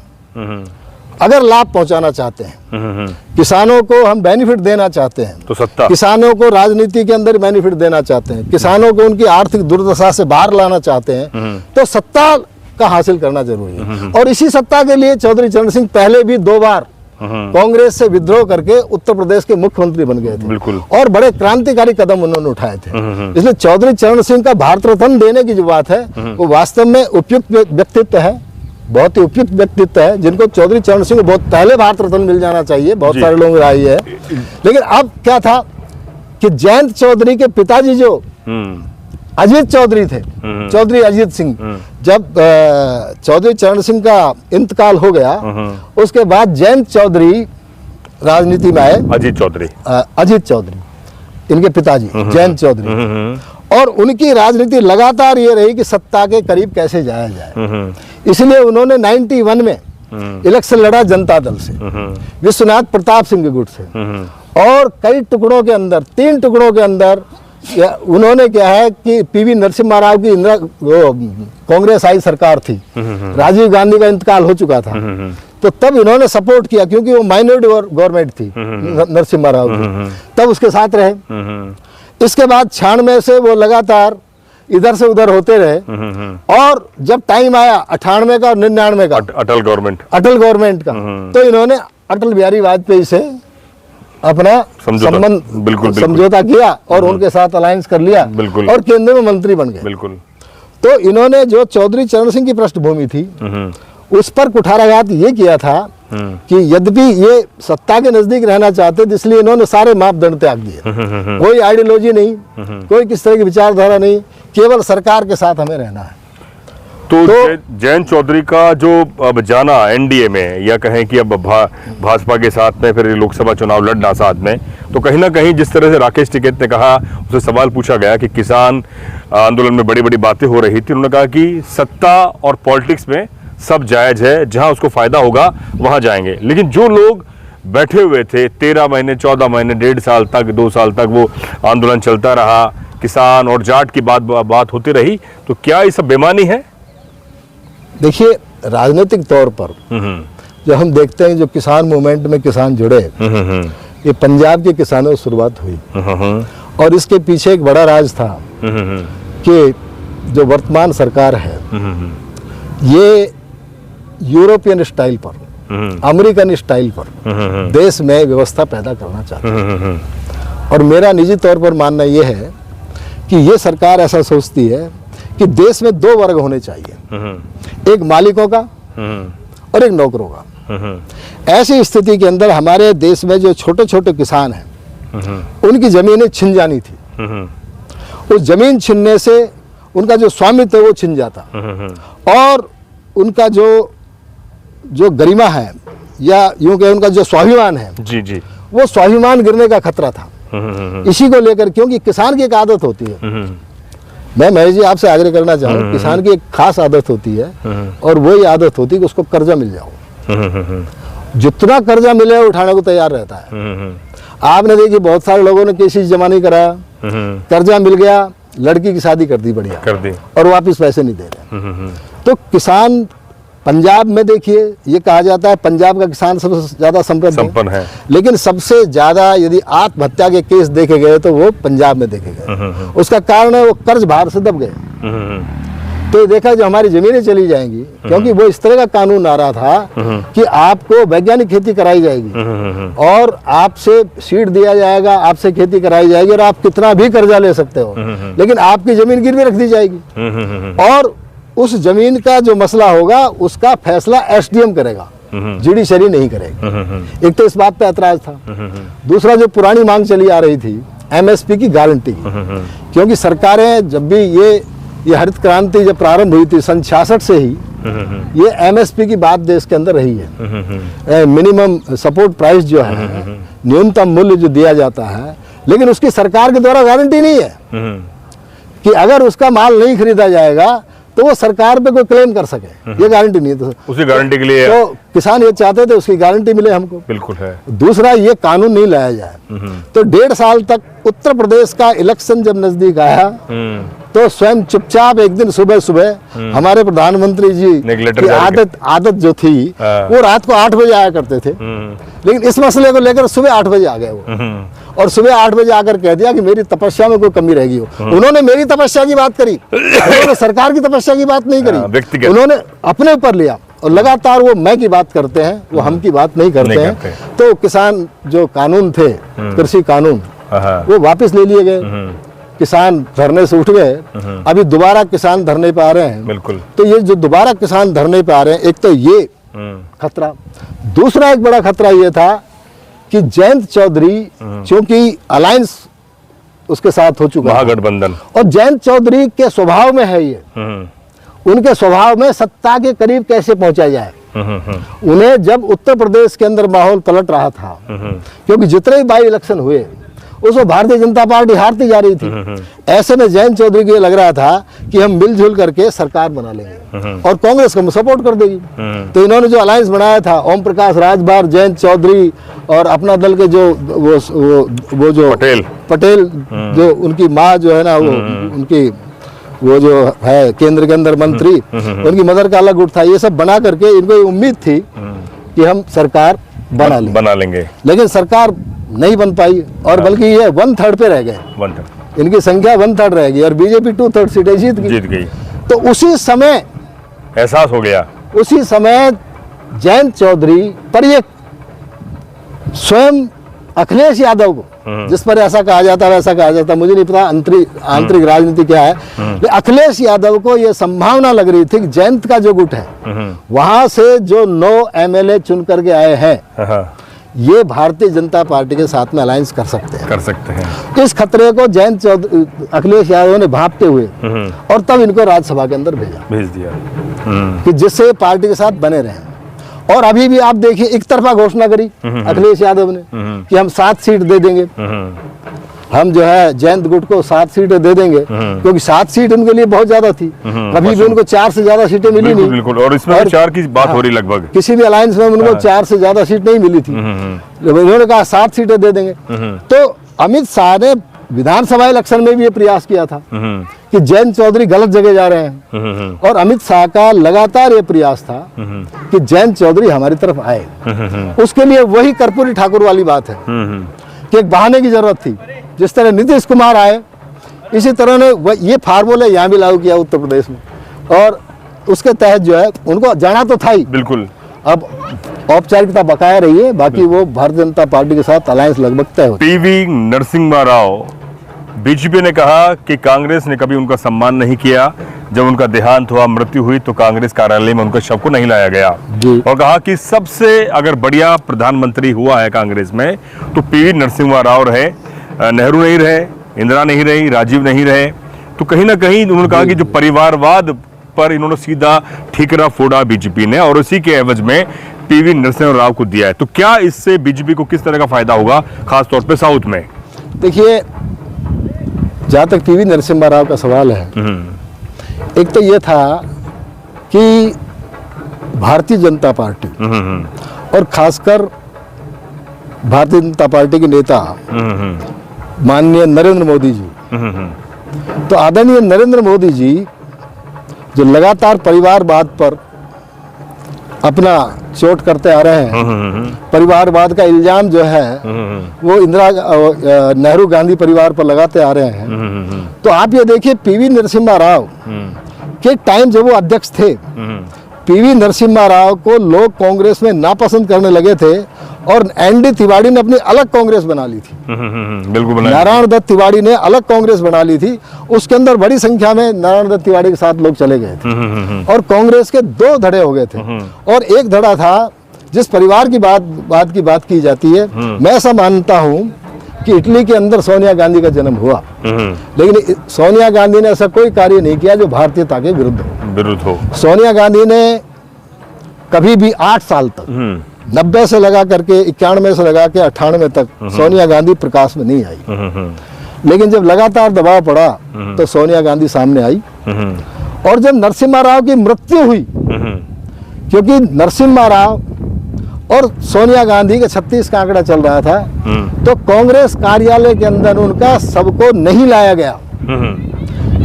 अगर लाभ पहुंचाना चाहते हैं, किसानों को हम बेनिफिट देना चाहते हैं, तो सत्ता, किसानों को राजनीति के अंदर बेनिफिट देना चाहते हैं, किसानों को उनकी आर्थिक दुर्दशा से बाहर लाना चाहते हैं, तो सत्ता का हासिल करना जरूरी है। और इसी सत्ता के लिए चौधरी चरण सिंह पहले भी 2 बार कांग्रेस से विद्रोह करके उत्तर प्रदेश के मुख्यमंत्री बन गए थे। बिल्कुल। और बड़े क्रांतिकारी कदम उन्होंने उठाए थे। इसलिए चौधरी चरण सिंह का भारत रत्न देने की जो बात है वो वास्तव में उपयुक्त व्यक्तित्व है, बहुत ही उपयुक्त व्यक्तित्व है, जिनको चौधरी चरण सिंह को बहुत पहले भारत रत्न मिल जाना चाहिए। बहुत सारे लोग आई है, लेकिन अब क्या था कि जयंत चौधरी के पिताजी जो अजीत चौधरी थे, चौधरी अजीत सिंह, जब चौधरी चरण सिंह का इंतकाल हो गया उसके बाद जयंत चौधरी राजनीति में आए। अजीत चौधरी इनके पिताजी जयंत चौधरी, और उनकी राजनीति लगातार ये रही कि सत्ता के करीब कैसे जाया जाए। इसलिए उन्होंने 91 में इलेक्शन लड़ा जनता दल से, विश्वनाथ प्रताप सिंह के गुट से, और कई टुकड़ों के अंदर 3 टुकड़ों के अंदर उन्होंने क्या है कि पीवी नरसिम्हा राव की कांग्रेस आई सरकार थी, राजीव गांधी का इंतकाल हो चुका था, तो तब इन्होंने सपोर्ट किया क्योंकि वो माइनॉरिटी गवर्नमेंट थी नरसिम्हा राव की, तब उसके साथ रहे। इसके बाद 96 से वो लगातार इधर से उधर होते रहे, और जब टाइम आया 98 का और 99 का अटल गवर्नमेंट का, तो इन्होंने अटल बिहारी वाजपेयी से अपना संबंध समझौता किया और उनके साथ अलायंस कर लिया और केंद्र में मंत्री बन गए। तो इन्होंने जो चौधरी चरण सिंह की पृष्ठभूमि थी उस पर कुठाराघात ये किया था कि यद्यपि ये सत्ता के नजदीक रहना चाहते थे, इसलिए इन्होंने सारे मापदंड त्याग दिए। कोई आइडियोलॉजी नहीं, कोई किस तरह की विचारधारा नहीं, केवल सरकार के साथ हमें रहना है। तो जयंत चौधरी का जो अब जाना एनडीए में, या कहें कि अब भाजपा के साथ में फिर लोकसभा चुनाव लड़ना साथ में, तो कहीं ना कहीं जिस तरह से राकेश टिकैत ने कहा, उसे सवाल पूछा गया कि किसान आंदोलन में बड़ी बड़ी बातें हो रही थी, उन्होंने कहा कि सत्ता और पॉलिटिक्स में सब जायज है, जहां उसको फायदा होगा वहां जाएंगे। लेकिन जो लोग बैठे हुए थे 13 महीने 14 महीने 1.5 साल तक 2 साल तक वो आंदोलन चलता रहा, किसान और जाट की बात होती रही, तो क्या ये सब बेईमानी है? देखिए, राजनीतिक तौर पर जो हम देखते हैं, जो किसान मूवमेंट में किसान जुड़े, ये पंजाब के किसानों से शुरुआत हुई, और इसके पीछे एक बड़ा राज था कि जो वर्तमान सरकार है ये यूरोपियन स्टाइल पर, अमेरिकन स्टाइल पर देश में व्यवस्था पैदा करना चाहते हैं। और मेरा निजी तौर पर मानना ये है कि ये सरकार ऐसा सोचती है कि देश में 2 वर्ग होने चाहिए, एक मालिकों का और एक नौकरों का। ऐसी स्थिति के अंदर हमारे देश में जो छोटे छोटे किसान हैं उनकी ज़मीनें छिन जानी थी। उस ज़मीन छीनने से उनका जो स्वामित्व है वो छिन जाता और उनका जो गरिमा है या यूं कहें उनका जो स्वाभिमान है जी जी, वो स्वाभिमान गिरने का खतरा था। इसी को लेकर, क्योंकि किसान की एक आदत होती है, मैं महेश जी आपसे आग्रह करना चाहूँ, किसान की एक खास आदत होती है और वही आदत होती है कि उसको कर्जा मिल जाओ। जितना कर्जा मिले उठाने को तैयार रहता है। आपने देखिए बहुत सारे लोगों ने केसीसी जमा नहीं कराया, कर्जा मिल गया, लड़की की शादी कर दी, बढ़िया कर दी, और वापस पैसे नहीं दे रहे। तो किसान पंजाब में देखिए, ये कहा जाता है पंजाब का किसान सबसे ज्यादा संपन्न है, लेकिन सबसे ज्यादा यदि आत्महत्या के केस देखे गए तो वो पंजाब में देखे गए। उसका कारण है वो कर्ज भार से दब गए। तो ये देखा जो हमारी जमीनें चली जाएंगी, क्योंकि वो इस तरह का कानून आ रहा था कि आपको वैज्ञानिक खेती कराई जाएगी और आपसे सीड दिया जाएगा, आपसे खेती कराई जाएगी और आप कितना भी कर्जा ले सकते हो, लेकिन आपकी जमीन गिरवी रख दी जाएगी और उस जमीन का जो मसला होगा उसका फैसला एसडीएम करेगा, जुडिशरी नहीं करेगी। एक तो इस बात पे ऐतराज था। दूसरा, जो पुरानी मांग चली आ रही थी एमएसपी की गारंटी, क्योंकि सरकारें जब भी ये हरित क्रांति जब प्रारंभ हुई थी सन 66 से ही ये एमएसपी की बात देश के अंदर रही है। मिनिमम सपोर्ट प्राइस जो है, न्यूनतम मूल्य जो दिया जाता है, लेकिन उसकी सरकार के द्वारा गारंटी नहीं है कि अगर उसका माल नहीं खरीदा जाएगा तो वो सरकार पे कोई क्लेम कर सके, ये गारंटी नहीं है। तो उसी गारंटी के लिए तो किसान ये चाहते थे उसकी गारंटी मिले हमको। बिल्कुल है। दूसरा, ये कानून नहीं लाया जाए तो 1.5 साल तक उत्तर प्रदेश का इलेक्शन जब नजदीक आया तो स्वयं चुपचाप एक दिन सुबह सुबह हमारे प्रधानमंत्री जी की आदत जो थी वो रात को 8 बजे आया करते थे, लेकिन इस मसले को लेकर सुबह 8 बजे आ गए वो, और सुबह 8 बजे आकर कह दिया कि मेरी तपस्या में कोई कमी रहेगी। उन्होंने मेरी तपस्या की बात करी, उन्होंने सरकार की तपस्या की बात नहीं करी, उन्होंने अपने ऊपर लिया और लगातार वो मैं की बात करते हैं, वो हम की बात नहीं करते हैं। तो किसान जो कानून थे, कृषि कानून, वो वापस ले लिए गए, किसान धरने से उठ गए। अभी दोबारा किसान धरने पे आ रहे हैं। बिल्कुल। तो ये जो दोबारा किसान धरने पे आ रहे हैं, एक तो ये खतरा, दूसरा एक बड़ा खतरा ये था कि जयंत चौधरी, क्योंकि अलायंस उसके साथ हो चुका, महागठबंधन, और जयंत चौधरी के स्वभाव में है ये, उनके स्वभाव में सत्ता के करीब कैसे पहुंचा जाए। उन्हें जब उत्तर प्रदेश के अंदर माहौल पलट रहा था, क्योंकि जितने भी बाई इलेक्शन हुए उसमें भारतीय जनता पार्टी हारती जा रही थी, ऐसे में जयंत चौधरी को ये लग रहा था कि हम मिलजुल करके सरकार बना लेंगे और कांग्रेस को सपोर्ट कर देगी। तो इन्होंने जो अलायंस बनाया था, ओम प्रकाश राजभर, जयंत चौधरी और अपना दल के जो वो जो पटेल जो उनकी माँ जो है ना, वो उनकी वो जो है केंद्र के अंदर मंत्री, उनकी मदर का अलग गुट था, ये सब बना करके इनको उम्मीद थी कि हम सरकार बना लेंगे, लेकिन सरकार नहीं बन पाई और बल्कि ये 1/3 पे रह गए, इनकी संख्या 1/3 रह गई और बीजेपी 2/3 सीटें जीत गई। तो उसी समय एहसास हो गया, उसी समय जयंत चौधरी पर ये स्वयं अखिलेश यादव को, जिस पर ऐसा कहा जाता है वैसा कहा जाता, मुझे नहीं पता आंतरिक राजनीति क्या है, लेकिन अखिलेश यादव को यह संभावना लग रही थी कि जयंत का जो गुट है वहां से जो 9 एमएलए चुन करके आए हैं, ये भारतीय जनता पार्टी के साथ में अलायंस कर सकते हैं। इस खतरे को जयंत चौधरी, अखिलेश यादव ने भांपते हुए और तब इनको राज्यसभा के अंदर भेज दिया कि जिससे पार्टी के साथ बने रहें। और अभी भी आप देखिए एक तरफा घोषणा करी अखिलेश यादव ने कि हम 7 सीट दे देंगे, हम जो है जयंत गुट को 7 सीटें दे देंगे, क्योंकि 7 सीट उनके लिए बहुत ज्यादा थी, कभी भी उनको 4 से ज्यादा सीटें मिली नहीं। बिल्कुल, और इसमें 4 की बात हो रही लगभग, किसी भी अलायंस में उनको 4 से ज्यादा सीट नहीं मिली थी, उन्होंने कहा 7 सीटें दे देंगे। तो अमित शाह ने विधानसभा इलेक्शन में भी ये प्रयास किया था कि जयंत चौधरी गलत जगह जा रहे हैं, और अमित शाह का लगातार ये प्रयास था कि जयंत चौधरी हमारी तरफ आए। उसके लिए वही कर्पूरी ठाकुर वाली बात है कि एक बहाने की जरूरत थी। जिस तरह नीतीश कुमार आए, इसी तरह ने ये फार्मूला यहाँ भी लागू किया उत्तर प्रदेश में, और उसके तहत जो है उनको जाना तो था ही, बिल्कुल, अब औपचारिकता बकाया रही है, बाकी वो भारतीय जनता पार्टी के साथ अलायंस लगभग तय हो। पीवी नरसिम्हा राव, बीजेपी ने कहा कि कांग्रेस ने कभी उनका सम्मान नहीं किया। जब उनका देहांत हुआ, मृत्यु हुई, तो कांग्रेस कार्यालय में उनके शव को नहीं लाया गया जी। और कहा कि सबसे अगर बढ़िया प्रधानमंत्री हुआ है कांग्रेस में तो पीवी नरसिम्हा राव रहे, नेहरू नहीं रहे, इंदिरा नहीं रही, राजीव नहीं रहे। तो कहीं ना कहीं उन्होंने कहा कि जो परिवारवाद पर इन्होंने सीधा ठीकरा फोड़ा बीजेपी ने, और उसी के एवज में पीवी नरसिम्हा राव को दिया है। तो क्या इससे बीजेपी को किस तरह का फायदा होगा, खासतौर पे साउथ में? देखिए, जहाँ तक पीवी नरसिम्हा राव का सवाल है, एक तो ये था कि भारतीय जनता पार्टी और खासकर भारतीय जनता पार्टी के नेता माननीय नरेंद्र मोदी जी, तो आदरणीय नरेंद्र मोदी जी जो लगातार परिवारवाद पर अपना चोट करते आ रहे हैं, परिवारवाद का इल्जाम जो है वो नेहरू गांधी परिवार पर लगाते आ रहे हैं। तो आप ये देखिए, पीवी नरसिम्हा राव के टाइम जब वो अध्यक्ष थे, पीवी नरसिम्हा राव को लोग कांग्रेस में नापसंद करने लगे थे और एनडी तिवारी ने अपनी अलग कांग्रेस बना ली थी। बिल्कुल बनाई। नारायण दत्त तिवारी ने अलग कांग्रेस बना ली थी, उसके अंदर बड़ी संख्या में नारायण दत्त तिवारी के साथ लोग चले गए थे और कांग्रेस के दो धड़े हो गए थे। और एक धड़ा था जिस परिवार की बात की जाती है। मैं ऐसा मानता हूं कि इटली के अंदर सोनिया गांधी का जन्म हुआ, लेकिन सोनिया गांधी ने ऐसा कोई कार्य नहीं किया जो भारतीयता के विरुद्ध हो। सोनिया गांधी ने कभी भी 8 साल तक 90 से लगा करके 91 से लगा के 98 तक सोनिया गांधी प्रकाश में नहीं आई, लेकिन जब लगातार दबाव पड़ा तो सोनिया गांधी सामने आई। और जब नरसिम्हा राव की मृत्यु हुई, क्योंकि नरसिम्हा राव और सोनिया गांधी का 36 का आंकड़ा चल रहा था, तो कांग्रेस कार्यालय के अंदर उनका सबको नहीं लाया गया।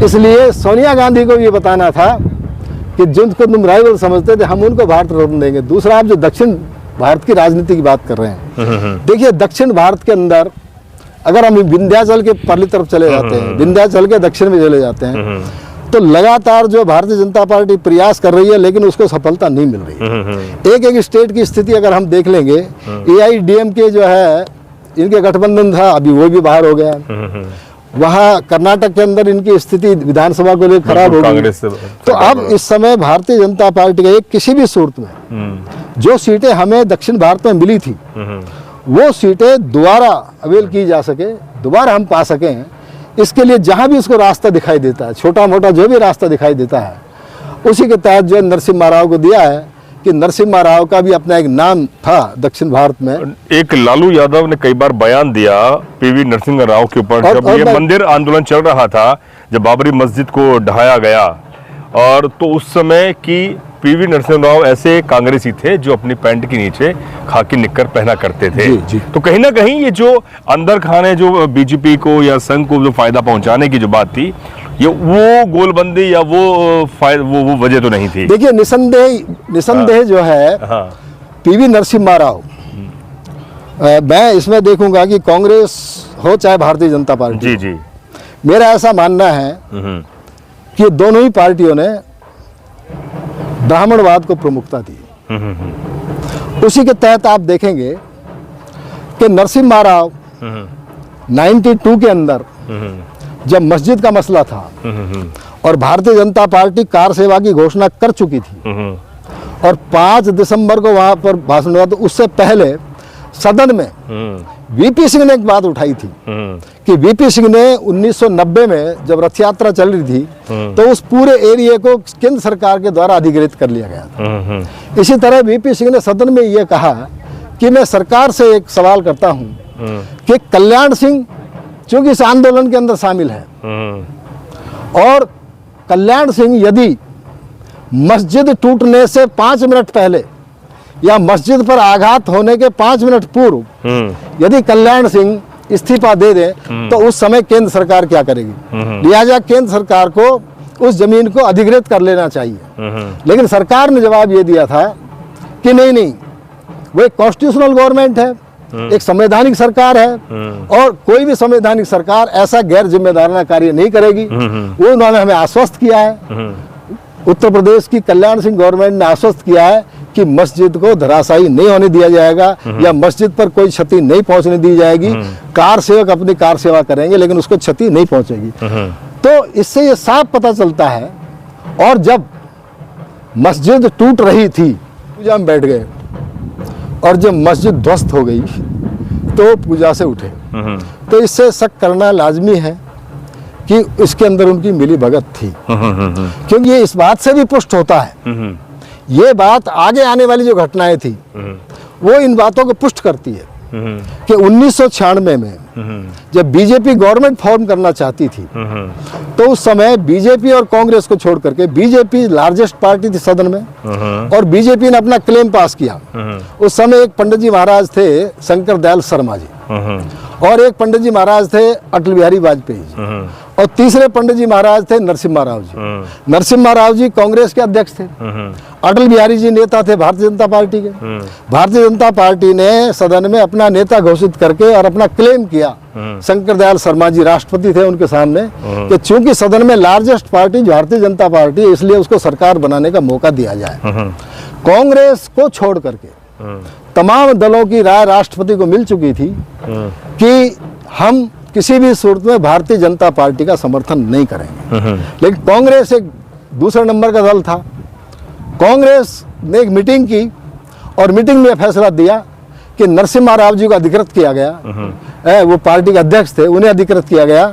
इसलिए सोनिया गांधी को ये बताना था कि जिनको तुम राइवल समझते थे, हम उनको भारत रत्न देंगे। दूसरा, आप जो दक्षिण भारत की राजनीति की बात कर रहे हैं, देखिए दक्षिण भारत के अंदर अगर हम विंध्याचल के परली तरफ चले जाते हैं, विंध्याचल के दक्षिण में चले जाते हैं, तो लगातार जो भारतीय जनता पार्टी प्रयास कर रही है, लेकिन उसको सफलता नहीं मिल रही है। एक एक स्टेट की स्थिति अगर हम देख लेंगे, AIADMK जो है, इनके गठबंधन था, अभी वो भी बाहर हो गया। वहाँ कर्नाटक के अंदर इनकी स्थिति विधानसभा को लेकर खराब हो गई। तो अब इस समय भारतीय जनता पार्टी का किसी भी सूरत में जो सीटें हमें दक्षिण भारत में मिली थी, वो सीटें दोबारा अवेल की जा सके, दोबारा हम पा सकें, इसके लिए जहाँ भी इसको रास्ता दिखाई देता है, छोटा मोटा जो भी रास्ता दिखाई देता है, उसी के तहत जो नरसिम्हा राव को दिया है कि नरसिम्हा राव का भी अपना एक नाम था दक्षिण भारत में। एक लालू यादव ने कई बार बयान दिया पीवी नरसिम्हा राव के ऊपर, जब ये मंदिर आंदोलन चल रहा था, जब बाबरी मस्जिद को ढहाया गया, और तो उस समय की पीवी नरसिम्हा राव ऐसे कांग्रेसी थे जो अपनी पैंट के नीचे खाकी निक्कर पहना करते थे। जी। तो कहीं ना कहीं ये जो अंदर खाने जो बीजेपी को या संघ को जो फायदा पहुंचाने की जो बात थी, ये वो गोलबंदी या वो वजह तो नहीं थी। देखिए, निसंदेह जो है पीवी नरसिम्हा राव, मैं इसमें देखूंगा कि कांग्रेस हो चाहे भारतीय जनता पार्टी, जी, मेरा ऐसा मानना है कि दोनों ही पार्टियों ने ब्राह्मणवाद को प्रमुखता दी। उसी के तहत आप देखेंगे कि नरसिम्हा राव 92 के अंदर जब मस्जिद का मसला था और भारतीय जनता पार्टी कार सेवा की घोषणा कर चुकी थी और 5 दिसंबर को वहां पर भाषण हुआ, तो उससे पहले सदन में वीपी सिंह ने एक बात उठाई थी कि वीपी सिंह ने 1990 में जब रथ यात्रा चल रही थी तो उस पूरे एरिया को केंद्र सरकार के द्वारा अधिग्रहित कर लिया गया था। इसी तरह वीपी सिंह ने सदन में यह कहा कि मैं सरकार से एक सवाल करता हूं कि कल्याण सिंह चूंकि इस आंदोलन के अंदर शामिल है, और कल्याण सिंह यदि मस्जिद टूटने से 5 मिनट पहले या मस्जिद पर आघात होने के 5 मिनट पूर्व यदि कल्याण सिंह इस्तीफा दे दे तो उस समय केंद्र सरकार क्या करेगी? लिहाजा केंद्र सरकार को उस जमीन को अधिग्रहित कर लेना चाहिए। लेकिन सरकार ने जवाब ये दिया था कि नहीं, वो एक कॉन्स्टिट्यूशनल गवर्नमेंट है, एक संवैधानिक सरकार है, और कोई भी संवैधानिक सरकार ऐसा गैर जिम्मेदाराना कार्य नहीं करेगी। वो उन्होंने हमें आश्वस्त किया है, उत्तर प्रदेश की कल्याण सिंह गवर्नमेंट ने आश्वस्त किया है कि मस्जिद को धराशायी नहीं होने दिया जाएगा या मस्जिद पर कोई क्षति नहीं पहुंचने दी जाएगी। कार सेवक अपनी कार सेवा करेंगे लेकिन उसको क्षति नहीं पहुंचेगी। तो इससे ये साफ पता चलता है। और जब मस्जिद टूट रही थी पूजा में बैठ गए और जब मस्जिद ध्वस्त हो गई तो पूजा से उठे। तो इससे शक करना लाजमी है कि इसके अंदर उनकी मिली भगत थी, क्योंकि ये इस बात से भी पुष्ट होता है, ये बात आगे आने वाली जो घटनाएं थी वो इन बातों को पुष्ट करती है कि 1996 में जब बीजेपी गवर्नमेंट फॉर्म करना चाहती थी तो उस समय बीजेपी और कांग्रेस को छोड़ करके बीजेपी लार्जेस्ट पार्टी थी सदन में और बीजेपी ने अपना क्लेम पास किया। उस समय एक पंडित जी महाराज थे शंकर दयाल शर्मा जी और एक पंडित जी महाराज थे अटल बिहारी वाजपेयी जी और तीसरे पंडित जी महाराज थे नरसिम्हा राव जी। नरसिम्हा राव जी कांग्रेस के अध्यक्ष थे, अटल बिहारी जी नेता थे भारतीय जनता पार्टी के। भारतीय जनता पार्टी ने सदन में अपना नेता घोषित करके और अपना क्लेम किया, शंकर दयाल शर्मा जी राष्ट्रपति थे उनके सामने, कि चूंकि सदन में largest party Bharatiya Janata party है इसलिए उसको सरकार बनाने का मौका दिया जाए। कांग्रेस को छोड़ करके तमाम दलों की राय राष्ट्रपति को मिल चुकी थी कि हम किसी भी सूरत में भारतीय जनता पार्टी का समर्थन नहीं करेंगे। लेकिन कांग्रेस एक दूसरे नंबर का दल था। कांग्रेस ने एक मीटिंग की और मीटिंग में फैसला दिया कि नरसिम्हा राव जी को अधिकृत किया गया, वो पार्टी के अध्यक्ष थे, उन्हें अधिकृत किया गया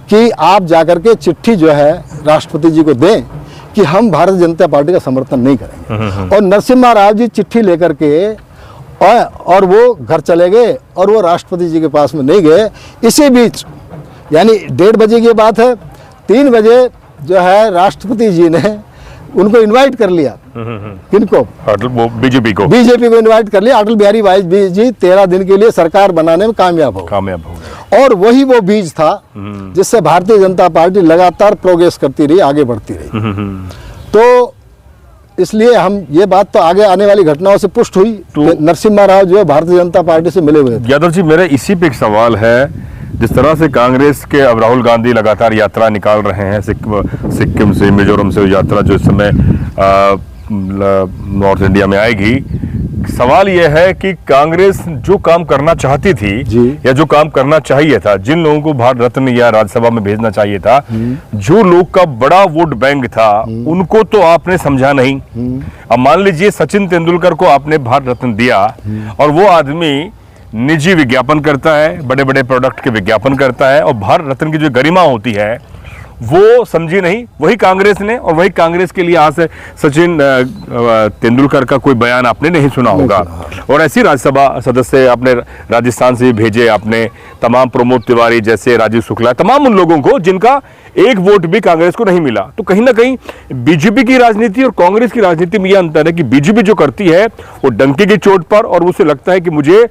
कि आप जाकर के चिट्ठी जो है राष्ट्रपति जी को दें कि हम भारतीय जनता पार्टी का समर्थन नहीं करेंगे। और नरसिम्हा राव जी चिट्ठी लेकर के और वो घर चले गए और वो राष्ट्रपति जी के पास में नहीं गए। इसी बीच यानी 1:30 बजे की बात है, 3 बजे जो है राष्ट्रपति जी ने उनको इनवाइट कर लिया। किनको? बीजेपी को इनवाइट कर लिया। अटल बिहारी वाजपेयी जी 13 दिन के लिए सरकार बनाने में कामयाब हो गए। और वही वो बीज था जिससे भारतीय जनता पार्टी लगातार प्रोग्रेस करती रही, आगे बढ़ती रही। तो इसलिए हम ये बात तो आगे आने वाली घटनाओं से पुष्ट हुई तो नरसिम्हा राव जो है भारतीय जनता पार्टी से मिले हुए थे। यादव जी, मेरा इसी पे एक सवाल है, जिस तरह से कांग्रेस के अब राहुल गांधी लगातार यात्रा निकाल रहे हैं सिक्किम से, मिजोरम से यात्रा जो इस समय नॉर्थ इंडिया में आएगी, सवाल यह है कि कांग्रेस जो काम करना चाहती थी या जो काम करना चाहिए था, जिन लोगों को भारत रत्न या राज्यसभा में भेजना चाहिए था, जो लोग का बड़ा वोट बैंक था उनको तो आपने समझा नहीं। अब मान लीजिए सचिन तेंदुलकर को आपने भारत रत्न दिया और वो आदमी निजी विज्ञापन करता है, बड़े बड़े प्रोडक्ट के विज्ञापन करता है और भारत रत्न की जो गरिमा होती है वो समझी नहीं। वही कांग्रेस ने, और वही कांग्रेस के लिए आज से सचिन तेंदुलकर का कोई बयान आपने नहीं सुना होगा। और ऐसी राज्यसभा सदस्य आपने राजस्थान से भेजे, आपने तमाम प्रमोद तिवारी जैसे, राजीव शुक्ला, तमाम उन लोगों को जिनका एक वोट भी कांग्रेस को नहीं मिला। तो कहीं ना कहीं बीजेपी की राजनीति और कांग्रेस की राजनीति में यह अंतर है कि बीजेपी जो करती है वो डंके की चोट पर, और उसे लगता है कि मुझे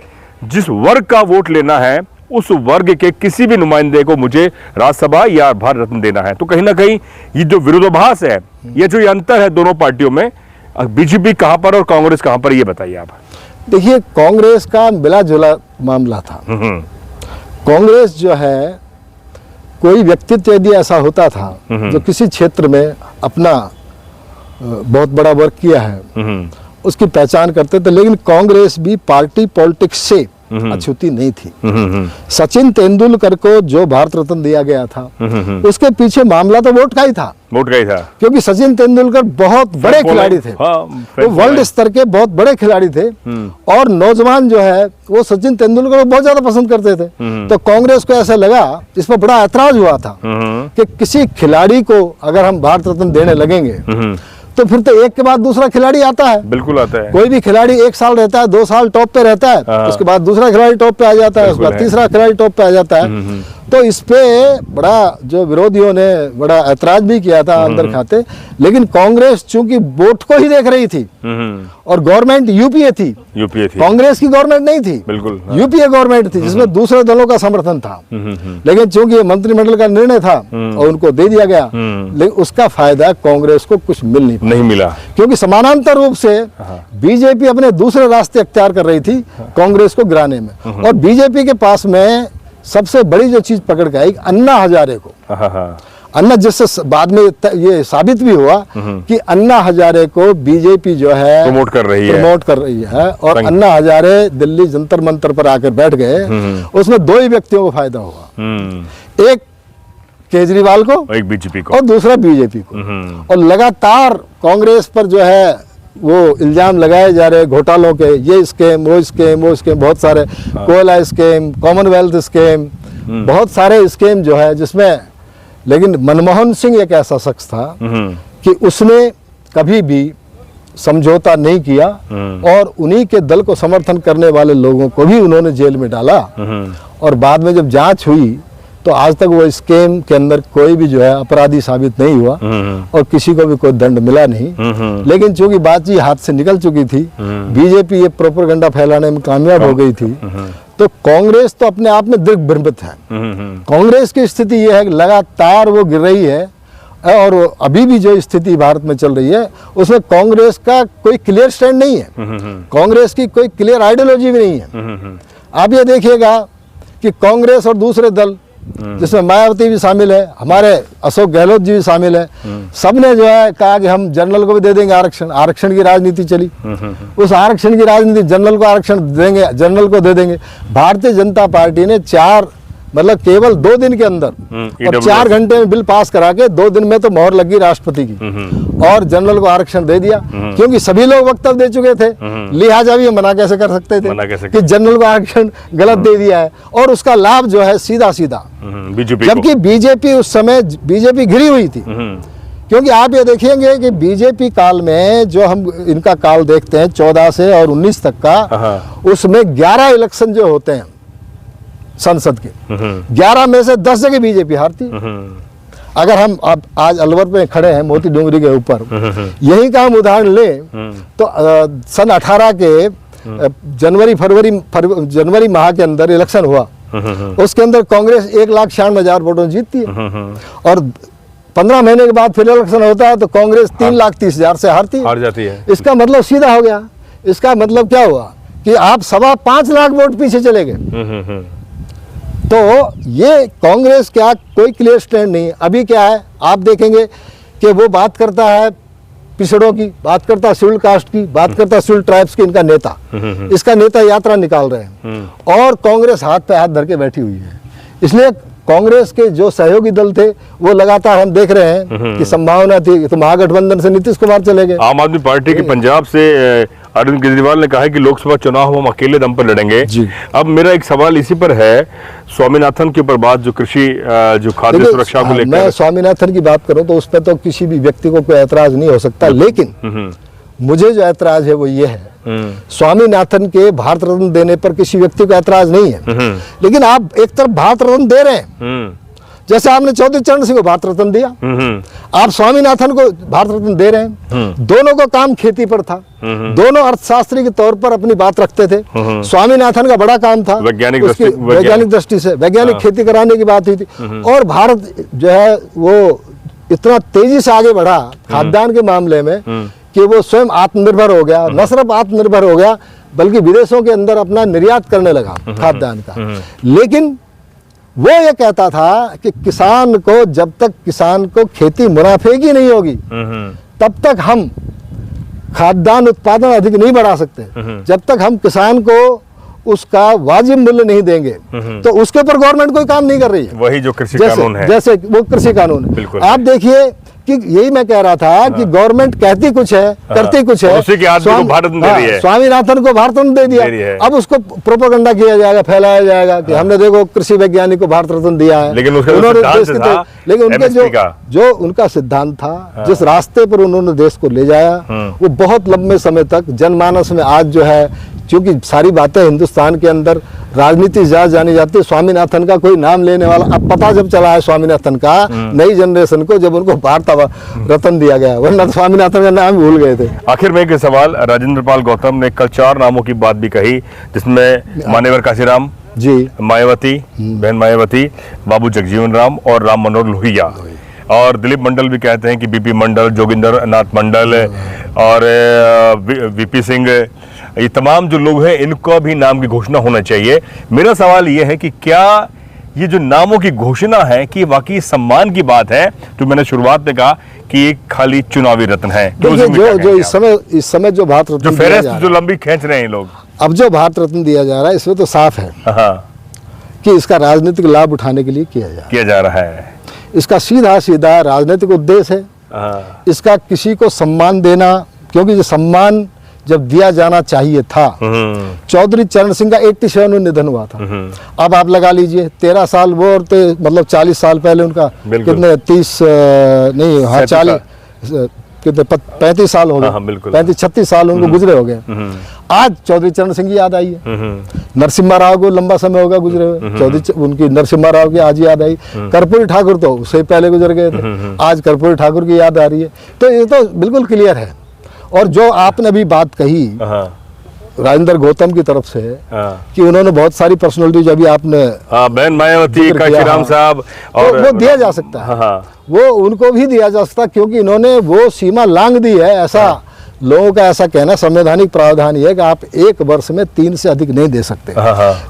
जिस वर्ग का वोट लेना है उस वर्ग के किसी भी नुमाइंदे को मुझे राज्यसभा या भारत रत्न देना है। तो कहीं ना कहीं ये जो विरोधाभास है, ये जो ये अंतर है दोनों पार्टियों में, बीजेपी कहां पर और कांग्रेस कहां पर, ये बताइए आप। देखिए, कांग्रेस का मिला जुला मामला था। कांग्रेस जो है, कोई व्यक्तित्व यदि ऐसा होता था जो किसी क्षेत्र में अपना बहुत बड़ा वर्क किया है, उसकी पहचान करते थे, लेकिन कांग्रेस भी पार्टी पॉलिटिक्स से अछूती नहीं थी। सचिन तेंदुलकर को जो भारत रत्न दिया गया था उसके पीछे मामला तो वोट का ही था। क्योंकि सचिन तेंदुलकर बहुत बड़े खिलाड़ी थे, वो वर्ल्ड स्तर के बहुत बड़े खिलाड़ी थे और नौजवान जो है वो सचिन तेंदुलकर को बहुत ज्यादा पसंद करते थे। तो कांग्रेस को ऐसा लगा, इस पर बड़ा ऐतराज हुआ था कि किसी खिलाड़ी को अगर हम भारत रत्न देने लगेंगे तो फिर तो एक के बाद दूसरा खिलाड़ी आता है। बिल्कुल आता है। कोई भी खिलाड़ी 1 साल रहता है, 2 साल टॉप पे रहता है, उसके बाद दूसरा खिलाड़ी टॉप पे आ जाता है, उसके बाद तीसरा खिलाड़ी टॉप पे आ जाता है। तो इस पे बड़ा जो विरोधियों ने बड़ा ऐतराज भी किया था अंदर खाते, लेकिन कांग्रेस चूंकि वोट को ही देख रही थी और गवर्नमेंट यूपीए थी, कांग्रेस की गवर्नमेंट नहीं थी, बिल्कुल यूपीए गवर्नमेंट थी जिसमें दूसरे दलों का समर्थन था। लेकिन चूंकि मंत्रिमंडल का निर्णय था और उनको दे दिया गया, लेकिन उसका फायदा कांग्रेस को कुछ नहीं मिला, क्योंकि समानांतर रूप से बीजेपी अपने दूसरे रास्ते अख्तियार कर रही थी कांग्रेस को गिराने में। और बीजेपी के पास में सबसे बड़ी जो चीज पकड़ के आई, अन्ना हजारे को। अन्ना, जिससे बाद में ये साबित भी हुआ कि अन्ना हजारे को बीजेपी जो है प्रमोट कर रही है और अन्ना हजारे दिल्ली जंतर मंतर पर आकर बैठ गए। उसमें दो ही व्यक्तियों को फायदा हुआ, एक केजरीवाल को, एक बीजेपी को और दूसरा बीजेपी को। और लगातार कांग्रेस पर जो है वो इल्जाम लगाए जा रहे घोटालों के, ये स्कीम वो स्कीम वो स्कीम, बहुत सारे कोयला स्कीम, कॉमनवेल्थ स्कीम, बहुत सारे स्कीम जो है जिसमें, लेकिन मनमोहन सिंह एक ऐसा शख्स था कि उसने कभी भी समझौता नहीं किया और उन्हीं के दल को समर्थन करने वाले लोगों को भी उन्होंने जेल में डाला। और बाद में जब जांच हुई तो आज तक वो स्कीम के अंदर कोई भी जो है अपराधी साबित नहीं हुआ और किसी को भी कोई दंड मिला नहीं। लेकिन चूंकि बातचीत हाथ से निकल चुकी थी, बीजेपी ये प्रोपेगेंडा फैलाने में कामयाब हो गई थी, तो कांग्रेस तो अपने आप में दिग्भ्रमित है। कांग्रेस की स्थिति ये है कि लगातार वो गिर रही है और अभी भी जो स्थिति भारत में चल रही है उसमें कांग्रेस का कोई क्लियर स्टैंड नहीं है, कांग्रेस की कोई क्लियर आइडियोलॉजी भी नहीं है। आप ये देखिएगा कि कांग्रेस और दूसरे दल जिसमें मायावती भी शामिल है, हमारे अशोक गहलोत जी भी शामिल है, सबने जो है कहा कि हम जनरल को भी दे देंगे आरक्षण। आरक्षण की राजनीति चली, उस आरक्षण की राजनीति, जनरल को आरक्षण देंगे, जनरल को दे देंगे। भारतीय जनता पार्टी ने केवल 2 दिन के अंदर और 4 घंटे में बिल पास करा के 2 दिन में तो मोहर लगी राष्ट्रपति की और जनरल को आरक्षण दे दिया, क्योंकि सभी लोग वक्तव्य दे चुके थे, लिहाजा भी मना कैसे कर सकते थे कि जनरल को आरक्षण गलत दे दिया है। और उसका लाभ जो है सीधा सीधा बीजेपी, जबकि बीजेपी उस समय बीजेपी घिरी हुई थी। क्योंकि आप ये देखेंगे कि बीजेपी काल में जो हम इनका काल देखते हैं 14 से और 19 तक का, उसमें 11 इलेक्शन जो होते हैं संसद के, 11 में से 10 जगह बीजेपी हारती। अगर हम अब आज अलवर में खड़े हैं मोती डूंगरी के ऊपर, यही का हम उदाहरण लें तो सन 18 के जनवरी माह के अंदर इलेक्शन हुआ, उसके अंदर कांग्रेस 1,96,000 वोटों जीतती है और 15 महीने के बाद फिर इलेक्शन होता है तो कांग्रेस 3,30,000 से हार जाती है। इसका मतलब सीधा हो गया, इसका मतलब क्या हुआ कि आप 5.25 लाख वोट पीछे चले गए। तो ये कांग्रेस क्या कोई क्लियर स्टैंड नहीं है। अभी क्या है आप देखेंगे कि वो बात करता है पिछड़ों की, बात करता है शेड्यूल कास्ट की, बात करता है शेड्यूल ट्राइब्स की, इनका नेता, इसका नेता यात्रा निकाल रहे हैं और कांग्रेस हाथ पे हाथ धर के बैठी हुई है। इसलिए कांग्रेस के जो सहयोगी दल थे वो लगातार हम देख रहे हैं कि संभावना थी तो महागठबंधन से नीतीश कुमार चले गए। आम आदमी पार्टी के पंजाब से अरविंद केजरीवाल ने कहा है कि लोकसभा चुनाव हम अकेले दम पर लड़ेंगे। अब मेरा एक सवाल इसी पर है, स्वामीनाथन के ऊपर बात जो कृषि जो खाद्य सुरक्षा को लेकर, मैं स्वामीनाथन की बात करूं तो उस पर तो किसी भी व्यक्ति को कोई ऐतराज नहीं हो सकता, लेकिन मुझे जो ऐतराज है वो ये है, स्वामीनाथन के भारत रत्न देने पर किसी व्यक्ति को ऐतराज नहीं है, लेकिन आप एक तरफ भारत रत्न दे रहे हैं, जैसे आपने चौधरी चरण सिंह को भारत रत्न दिया, आप स्वामीनाथन को भारत रत्न दे रहे हैं। दोनों का काम खेती पर था, दोनों अर्थशास्त्री के तौर पर अपनी बात रखते थे। स्वामीनाथन का बड़ा काम था वैज्ञानिक दृष्टि से, वैज्ञानिक खेती कराने की बात हुई थी। और भारत जो है वो इतना तेजी से आगे बढ़ा खाद्यान्न के मामले में कि वो स्वयं आत्मनिर्भर हो गया, न सिर्फ आत्मनिर्भर हो गया बल्कि विदेशों के अंदर अपना निर्यात करने लगा खाद्यान्न का। लेकिन वो ये कहता था कि किसान को, जब तक किसान को खेती मुनाफे की नहीं होगी तब तक हम खाद्यान्न उत्पादन अधिक नहीं बढ़ा सकते। जब तक हम किसान को उसका वाजिब मूल्य नहीं देंगे तो उसके ऊपर गवर्नमेंट कोई काम नहीं कर रही है। वही जो कृषि कानून है, जैसे वो कृषि कानून है। आप देखिए कि यही मैं कह रहा था कि गवर्नमेंट कहती कुछ है, करती कुछ है। उसी के आदमी को भारत रत्न दे दिया है, स्वामीनाथन को भारत रत्न दे दिया। अब उसको प्रोपेगेंडा किया जाएगा, फैलाया जाएगा कि हमने देखो कृषि वैज्ञानिक को भारत रत्न दिया है। लेकिन उनके उनके जो उनका सिद्धांत था, जिस रास्ते पर उन्होंने देश को ले जाया, वो बहुत लंबे समय तक जनमानस में आज जो है, क्योंकि सारी बातें हिंदुस्तान के अंदर राजनीति ज्यादा जानी जाती है, स्वामीनाथन का कोई नाम लेने वाला अब पता जब चला है स्वामीनाथन का नई जनरेशन को, जब उनको भारत रत्न दिया गया, वरना स्वामीनाथन का नाम भूल गए थे। आखिर में एक सवाल, राजेंद्र पाल गौतम ने कल 4 नामों की बात भी कही, जिसमें मान्यवर काशीराम जी, मायावती, बहन मायावती, बाबू जगजीवन राम और राम मनोहर लोहिया। और दिलीप मंडल भी कहते हैं कि बीपी मंडल, जोगिंदर नाथ मंडल और वीपी सिंह, ये तमाम जो लोग हैं इनको भी नाम की घोषणा होना चाहिए। मेरा सवाल ये है कि क्या ये जो नामों की घोषणा है कि वाकई सम्मान की बात है, तो मैंने शुरुआत में कहा कि एक खाली चुनावी रत्न है। देखिए जो इस समय जो भारत रत्न जो फेहरिस्त जो लंबी खींच रहे हैं लोग, अब जो भारत रत्न दिया जा रहा है इसमें तो साफ है कि इसका राजनीतिक लाभ उठाने के लिए किया जा रहा है। इसका सीधा सीधा राजनीतिक उद्देश्य है। इसका किसी को सम्मान देना, क्योंकि जो सम्मान जब दिया जाना चाहिए था, चौधरी चरण सिंह का 87 में निधन हुआ था। अब आप लगा लीजिए 13 साल वो और मतलब 40 साल पहले उनका कितने 30 नहीं हाँ 40 कितने 35 साल हो गए, 35-36 साल उनको गुजरे हो गए। आज चौधरी चरण सिंह की याद आई है। नरसिम्हा राव को लंबा समय होगा गुजरे हुए, चौधरी उनकी नरसिम्हा राव की आज याद आई। कर्पूरी ठाकुर तो उससे पहले गुजर गए थे, आज कर्पूरी ठाकुर की याद आ रही है। तो ये तो बिल्कुल क्लियर है। और जो आपने अभी बात कही राजेंद्र गौतम की तरफ से कि उन्होंने बहुत सारी पर्सनालिटी, जब भी आपने बहन मायावती, काशीराम साहब, और वो दिया जा सकता है, वो उनको भी दिया जा सकता, क्योंकि इन्होंने वो सीमा लांघ दी है। ऐसा लोगों का ऐसा कहना, संवैधानिक प्रावधान ये है कि आप 1 वर्ष में 3 से अधिक नहीं दे सकते,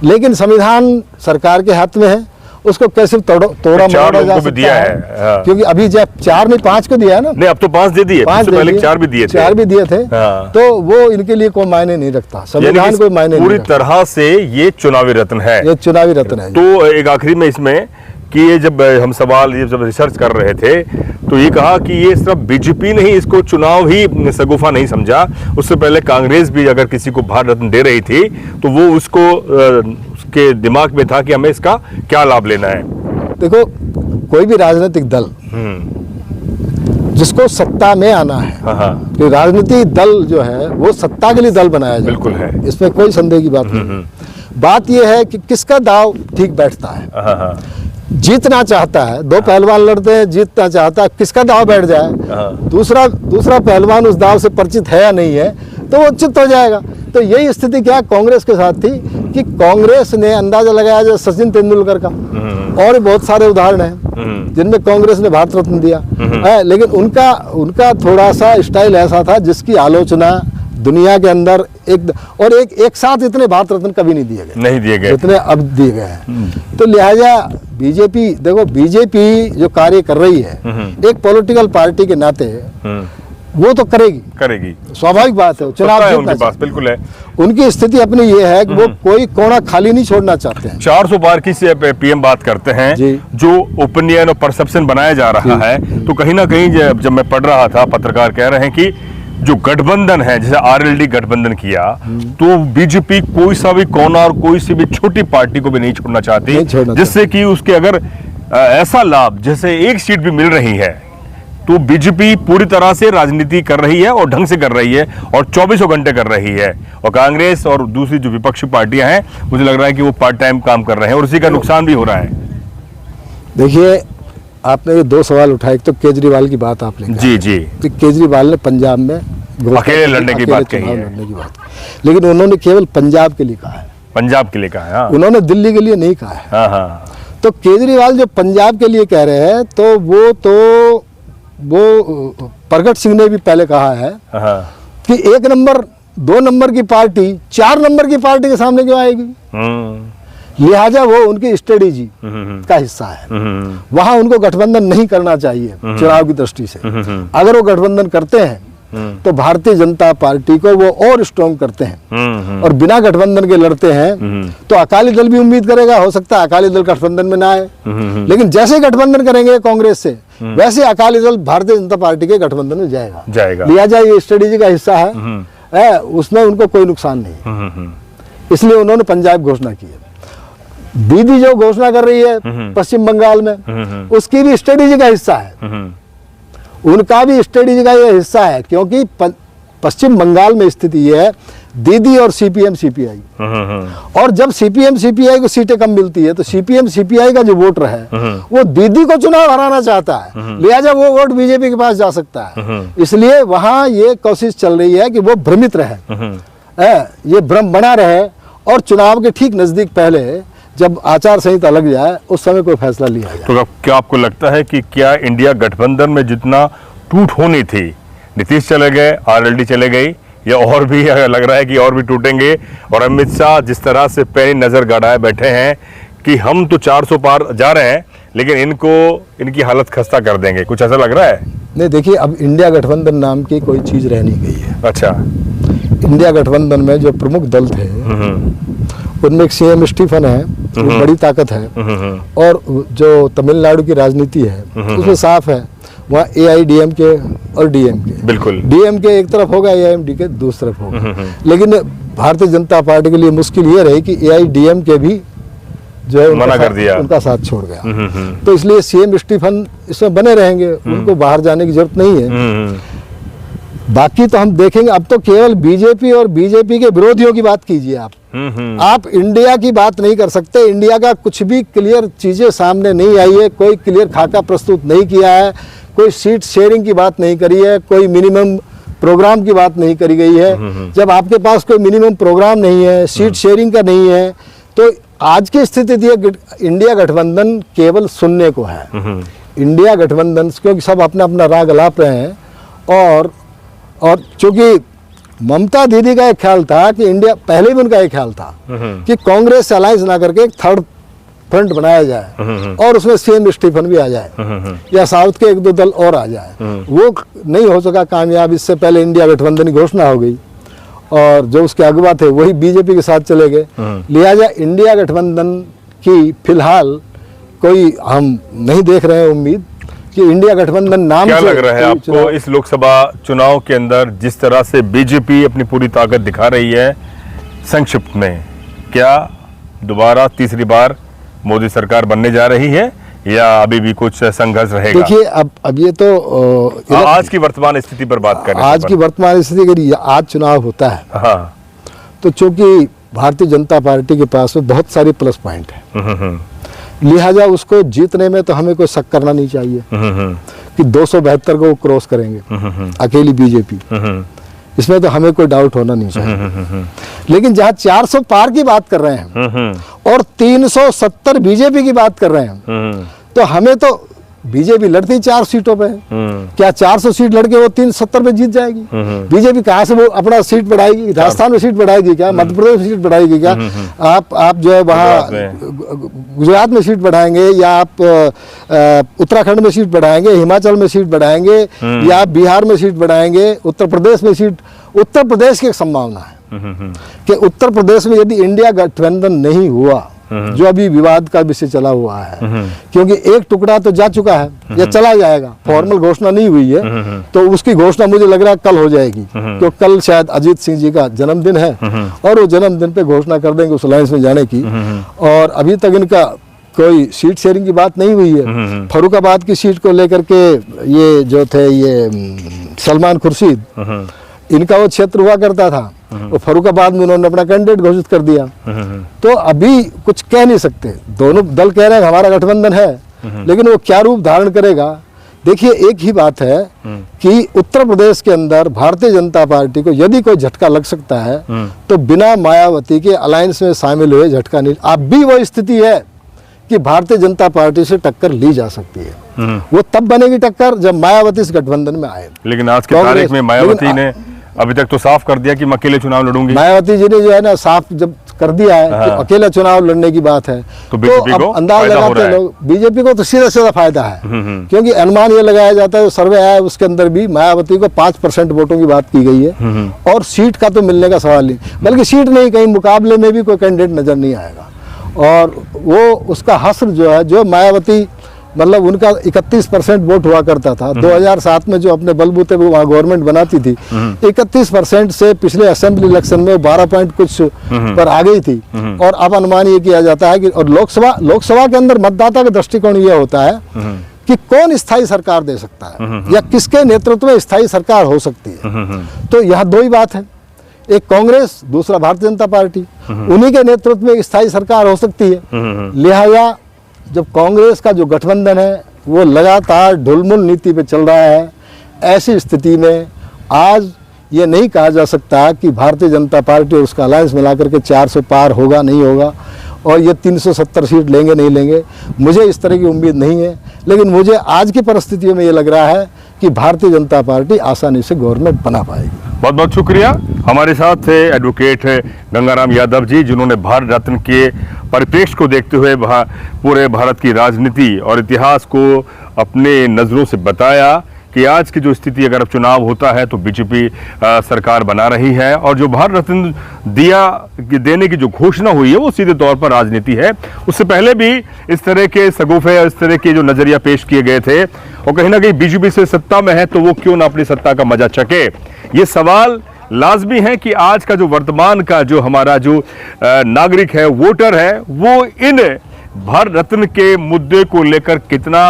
लेकिन संविधान सरकार के हाथ में है, उसको कैसे तोड़ा मोड़ा जा सकता है। क्योंकि अभी जब 4 नहीं 5 को दिया है ना, नहीं अब तो 5 दे दिए, 5 पहले 4 भी दिए थे। तो वो इनके लिए कोई मायने नहीं रखता, संविधान कोई मायने नहीं रखता। पूरी तरह से ये चुनावी रत्न है, ये चुनावी रत्न है। तो एक आखिरी में इसमें कि ये जब हम सवाल जब रिसर्च कर रहे थे तो ये कहा कि ये सिर्फ बीजेपी ने ही इसको चुनाव ही सगुफा नहीं समझा, उससे पहले कांग्रेस भी अगर किसी को भारत रत्न दे रही थी तो वो उसको उसके दिमाग में था कि हमें इसका क्या लाभ लेना है। देखो कोई भी राजनीतिक दल जिसको सत्ता में आना है, तो राजनीतिक दल जो है वो सत्ता के लिए दल बनाया जाए, बिल्कुल है, इसमें कोई संदेह की बात नहीं। बात यह है कि किसका दाव ठीक बैठता है। जीतना चाहता है, 2 पहलवान लड़ते हैं, जीतना चाहता है, किसका दाव बैठ जाए, दूसरा पहलवान उस दाव से परिचित है या नहीं है, तो वो चित हो जाएगा। तो यही स्थिति क्या कांग्रेस के साथ थी कि कांग्रेस ने अंदाजा लगाया, जैसे सचिन तेंदुलकर का और बहुत सारे उदाहरण हैं जिनमें कांग्रेस ने भारत रत्न दिया है, लेकिन उनका थोड़ा सा स्टाइल ऐसा था जिसकी आलोचना दुनिया के अंदर एक साथ इतने भारत रत्न कभी नहीं दिए गए जितने अब दिए गए हैं। तो लिहाजा बीजेपी जो कार्य कर रही है एक पॉलिटिकल पार्टी के नाते वो तो करेगी, स्वाभाविक बात है, चुनाव उनके पास बिल्कुल है। उनकी स्थिति अपनी ये है कि वो कोई कोना खाली नहीं छोड़ना चाहते हैं। 400 बार की से पीएम बात करते हैं, जो ओपिनियन और परसेप्शन बनाया जा रहा है, तो कहीं ना कहीं जब मैं पढ़ रहा था, पत्रकार कह रहे हैं कि जो गठबंधन है, जैसे आरएलडी गठबंधन किया, तो बीजेपी कोई सा भी कोना और कोई सी भी छोटी पार्टी को भी नहीं छोड़ना चाहती, जिससे कि उसके अगर ऐसा लाभ जैसे 1 सीट भी मिल रही है तो बीजेपी पूरी तरह से राजनीति कर रही है और ढंग से कर रही है और 24 घंटे कर रही है। और कांग्रेस और दूसरी जो विपक्षी पार्टियां हैं, मुझे लग रहा है कि वो पार्ट टाइम काम कर रहे हैं और उसी का नुकसान भी हो रहा है। देखिए आपने ये 2 सवाल उठाए, तो केजरीवाल की बात आपने जी तो केजरीवाल ने पंजाब में अकेले लड़ने की बात कही है, लेकिन उन्होंने केवल पंजाब के लिए कहा है, पंजाब के लिए कहा है, उन्होंने दिल्ली के लिए नहीं कहा है। तो केजरीवाल जो पंजाब के लिए कह रहे हैं, तो वो प्रगट सिंह ने भी पहले कहा है कि 1 नंबर 2 नंबर की पार्टी 4 नंबर की पार्टी के सामने क्यों आएगी। लिहाजा वो उनकी स्ट्रेटेजी का हिस्सा है, वहां उनको गठबंधन नहीं करना चाहिए चुनाव की दृष्टि से। अगर वो गठबंधन करते हैं तो भारतीय जनता पार्टी को वो और स्ट्रॉन्ग करते हैं, और बिना गठबंधन के लड़ते हैं तो अकाली दल भी उम्मीद करेगा, हो सकता है अकाली दल गठबंधन में ना आए, लेकिन जैसे गठबंधन करेंगे कांग्रेस से, वैसे अकाली दल भारतीय जनता पार्टी के गठबंधन में जाएगा। लिहाजा ये स्ट्रेटेजी का हिस्सा है, उसमें उनको कोई नुकसान नहीं, इसलिए उन्होंने पंजाब घोषणा की है। दीदी जो घोषणा कर रही है पश्चिम बंगाल में, उसकी भी स्ट्रेटेजी का हिस्सा है, उनका भी स्ट्रेटेजी का ये हिस्सा है, क्योंकि पश्चिम बंगाल में स्थिति ये है, दीदी और सीपीएम सीपीआई, और जब सीपीएम सीपीआई को सीटें कम मिलती है तो सीपीएम सीपीआई का जो वोटर है वो दीदी को चुनाव हराना चाहता है, लिहाजा वो वोट बीजेपी के पास जा सकता है। इसलिए वहां ये कोशिश चल रही है कि वो भ्रमित रहे, ये भ्रम बना रहे, और चुनाव के ठीक नजदीक पहले जब आचार संहिता लग जाए उस समय कोई फैसला लिया जाए। तो क्या आपको लगता है कि क्या इंडिया गठबंधन में जितना टूट होनी थी, नीतीश चले गए, आरएलडी चले गई, या और भी लग रहा है कि और भी टूटेंगे, और अमित शाह जिस तरह से पैनी नजर गड़ाए बैठे हैं कि हम तो 400 पार जा रहे हैं लेकिन इनकी हालत खस्ता कर देंगे, कुछ ऐसा लग रहा है? नहीं, देखिए अब इंडिया गठबंधन नाम की कोई चीज रह नहीं गई है। अच्छा। इंडिया गठबंधन में जो प्रमुख दल थे उनमें एक सीएम स्टीफन है, वो बड़ी ताकत है, और जो तमिलनाडु की राजनीति है उसमें साफ है, वहाँ AIDMK और DMK, बिल्कुल DMK एक तरफ होगा, AIMDK दूसरी तरफ होगा। लेकिन भारतीय जनता पार्टी के लिए मुश्किल ये रही कि AIDMK भी जो है मना कर दिया, उनका साथ छोड़ गया। तो इसलिए सीएम स्टीफन इसमें बने रहेंगे, उनको बाहर जाने की जरूरत नहीं है। बाकी तो हम देखेंगे, अब तो केवल बीजेपी और बीजेपी के विरोधियों की बात कीजिए आप इंडिया की बात नहीं कर सकते। इंडिया का कुछ भी क्लियर चीजें सामने नहीं आई है, कोई क्लियर खाका प्रस्तुत नहीं किया है, कोई सीट शेयरिंग की बात नहीं करी है, कोई मिनिमम प्रोग्राम की बात नहीं करी गई है। जब आपके पास कोई मिनिमम प्रोग्राम नहीं है, सीट शेयरिंग का नहीं है, तो आज की स्थिति थी इंडिया गठबंधन केवल सुनने को है। इंडिया गठबंधन क्योंकि सब अपना अपना राग अलाप रहे हैं, और चूंकि ममता दीदी का एक ख्याल था कि इंडिया, पहले भी उनका एक ख्याल था कि कांग्रेस से अलायंस ना करके एक थर्ड फ्रंट बनाया जाए और उसमें सीएम स्टीफन भी आ जाए या साउथ के एक दो दल और आ जाए। वो नहीं हो सका कामयाब, इससे पहले इंडिया गठबंधन की घोषणा हो गई और जो उसके अगुवा थे वही बीजेपी के साथ चले गए। लिहाजा इंडिया गठबंधन की फिलहाल कोई हम नहीं देख रहे हैं उम्मीद कि इंडिया गठबंधन नाम क्या लग रहा है आपको इस लोकसभा चुनाव के अंदर जिस तरह से बीजेपी अपनी पूरी ताकत दिखा रही है, संक्षिप्त में क्या दोबारा तीसरी बार मोदी सरकार बनने जा रही है या अभी भी कुछ संघर्ष रहेगा? देखिए अब ये तो आज की वर्तमान स्थिति पर बात करें। आज की वर्तमान स्थिति अगर आज चुनाव होता है, हाँ, तो चूंकि भारतीय जनता पार्टी के पास में बहुत सारे प्लस पॉइंट है, लिहाजा उसको जीतने में तो हमें कोई शक करना नहीं चाहिए कि 272 को क्रॉस करेंगे अकेली बीजेपी, इसमें तो हमें कोई डाउट होना नहीं चाहिए। लेकिन जहां 400 पार की बात कर रहे हैं और 370 बीजेपी की बात कर रहे हैं, तो हमें तो बीजेपी लड़ती 4 सीटों पे, क्या 400 सीट लड़के वो 370 पे जीत जाएगी? बीजेपी कहाँ से वो अपना सीट बढ़ाएगी? राजस्थान में सीट बढ़ाएगी क्या? मध्य प्रदेश में सीट बढ़ाएगी क्या? आप जो है वहाँ गुजरात में सीट बढ़ाएंगे या आप उत्तराखंड में सीट बढ़ाएंगे, हिमाचल में सीट बढ़ाएंगे या आप बिहार में सीट बढ़ाएंगे, उत्तर प्रदेश में सीट? उत्तर प्रदेश की एक संभावना है कि उत्तर प्रदेश में यदि इंडिया गठबंधन नहीं हुआ, जो अभी विवाद का विषय चला हुआ है, क्योंकि एक टुकड़ा तो जा चुका है या चला जाएगा, फॉर्मल घोषणा नहीं हुई है, तो उसकी घोषणा मुझे लग रहा है कल हो जाएगी, क्योंकि कल शायद अजीत सिंह जी का जन्मदिन है और वो जन्मदिन पे घोषणा कर देंगे उस अलायंस में जाने की। और अभी तक इनका कोई सीट शेयरिंग की बात नहीं हुई है। फर्रुखाबाद की सीट को लेकर के ये जो थे ये सलमान खुर्शीद, इनका वो क्षेत्र हुआ करता था, और फर्रुखाबाद में उन्होंने अपना कैंडिडेट घोषित कर दिया। तो अभी कुछ कह नहीं सकते, दोनों दल कह रहे हैं हमारा गठबंधन है, लेकिन वो क्या रूप धारण करेगा? देखिए एक ही बात है कि उत्तर प्रदेश के अंदर भारतीय जनता पार्टी को यदि कोई झटका लग सकता है तो बिना मायावती के अलायंस में शामिल हुए झटका नहीं। अब भी वो स्थिति है कि भारतीय जनता पार्टी से टक्कर ली जा सकती है। वो तब बनेगी टक्कर जब मायावती इस गठबंधन में आए। लेकिन आज की तारीख में मायावती ने अभी तक तो साफ कर दिया कि मैं अकेले चुनाव लड़ूंगी। मायावती जी ने जो है ना साफ जब कर दिया है कि अकेला चुनाव लड़ने की बात है, तो अब अंदाज लगाते हैं लोग बीजेपी को तो सीधा फायदा है, क्योंकि अनुमान ये लगाया जाता है, सर्वे आया उसके अंदर भी मायावती को 5% वोटों की बात की गई है और सीट का तो मिलने का सवाल नहीं, बल्कि सीट नहीं कहीं मुकाबले में भी कोई कैंडिडेट नजर नहीं आएगा। और वो उसका हस्र जो है, जो मायावती मतलब उनका 31% वोट हुआ करता था 2007 में, जो अपने बलबूते पे वहाँ गवर्नमेंट बनाती थी, 31% से पिछले असेंबली इलेक्शन में 12 पॉइंट कुछ पर आ गई थी। और अब अनुमान ये किया जाता है कि और लोकसभा के अंदर मतदाता का दृष्टिकोण ये होता है कि कौन स्थायी सरकार दे सकता है या किसके नेतृत्व में स्थायी सरकार हो सकती है। तो यहाँ दो ही बात है, एक कांग्रेस, दूसरा भारतीय जनता पार्टी, उन्हीं के नेतृत्व में स्थायी सरकार हो सकती है। लिहाजा जब कांग्रेस का जो गठबंधन है वो लगातार ढुलमुल नीति पे चल रहा है, ऐसी स्थिति में आज ये नहीं कहा जा सकता कि भारतीय जनता पार्टी और उसका अलायंस मिलाकर के 400 पार होगा नहीं होगा और ये 370 सीट लेंगे नहीं लेंगे। मुझे इस तरह की उम्मीद नहीं है, लेकिन मुझे आज की परिस्थितियों में ये लग रहा है कि भारतीय जनता पार्टी आसानी से गवर्नमेंट बना पाएगी। बहुत बहुत शुक्रिया। हमारे साथ थे एडवोकेट गंगाराम यादव जी, जिन्होंने भारत रत्न के परिप्रेक्ष्य को देखते हुए पूरे भारत की राजनीति और इतिहास को अपने नज़रों से बताया कि आज की जो स्थिति, अगर अब चुनाव होता है तो बीजेपी सरकार बना रही है, और जो भारत रत्न देने की जो घोषणा हुई है वो सीधे तौर पर राजनीति है। उससे पहले भी इस तरह के सगुफे और इस तरह के जो नजरिया पेश किए गए थे, और कहीं ना कहीं बीजेपी से सत्ता में है तो वो क्यों ना अपनी सत्ता का मजा चखे। ये सवाल लाजमी है कि आज का जो वर्तमान का जो हमारा जो नागरिक है, वोटर है, वो इन भारत रत्न के मुद्दे को लेकर कितना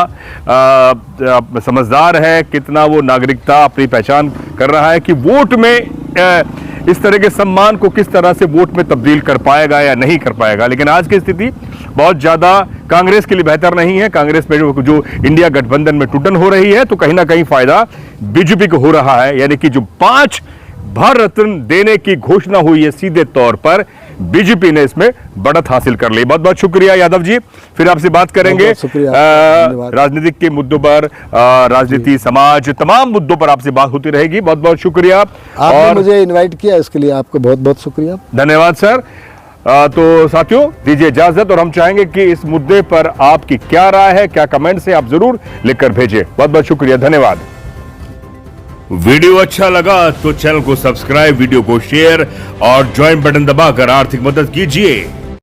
समझदार है, कितना वो नागरिकता अपनी पहचान कर रहा है कि वोट में इस तरह के सम्मान को किस तरह से वोट में तब्दील कर पाएगा या नहीं कर पाएगा। लेकिन आज की स्थिति बहुत ज़्यादा कांग्रेस के लिए बेहतर नहीं है। कांग्रेस में जो इंडिया गठबंधन में टूटन हो रही है, तो कहीं ना कहीं फायदा बीजेपी को हो रहा है। यानी कि जो 5 भारत रत्न देने की घोषणा हुई है, सीधे तौर पर बीजेपी ने इसमें बढ़त हासिल कर ली। बहुत बहुत शुक्रिया यादव जी, फिर आपसे बात करेंगे राजनीतिक के मुद्दों पर, राजनीति, समाज, तमाम मुद्दों पर आपसे बात होती रहेगी। बहुत बहुत शुक्रिया। आपने मुझे इनवाइट किया, इसके लिए आपको बहुत बहुत शुक्रिया। धन्यवाद सर। तो साथियों, दीजिए इजाजत, और हम चाहेंगे कि इस मुद्दे पर आपकी क्या राय है, क्या कमेंट्स है, आप जरूर लिखकर भेजिए। बहुत बहुत शुक्रिया, धन्यवाद। वीडियो अच्छा लगा तो चैनल को सब्सक्राइब, वीडियो को शेयर और ज्वाइन बटन दबाकर आर्थिक मदद कीजिए।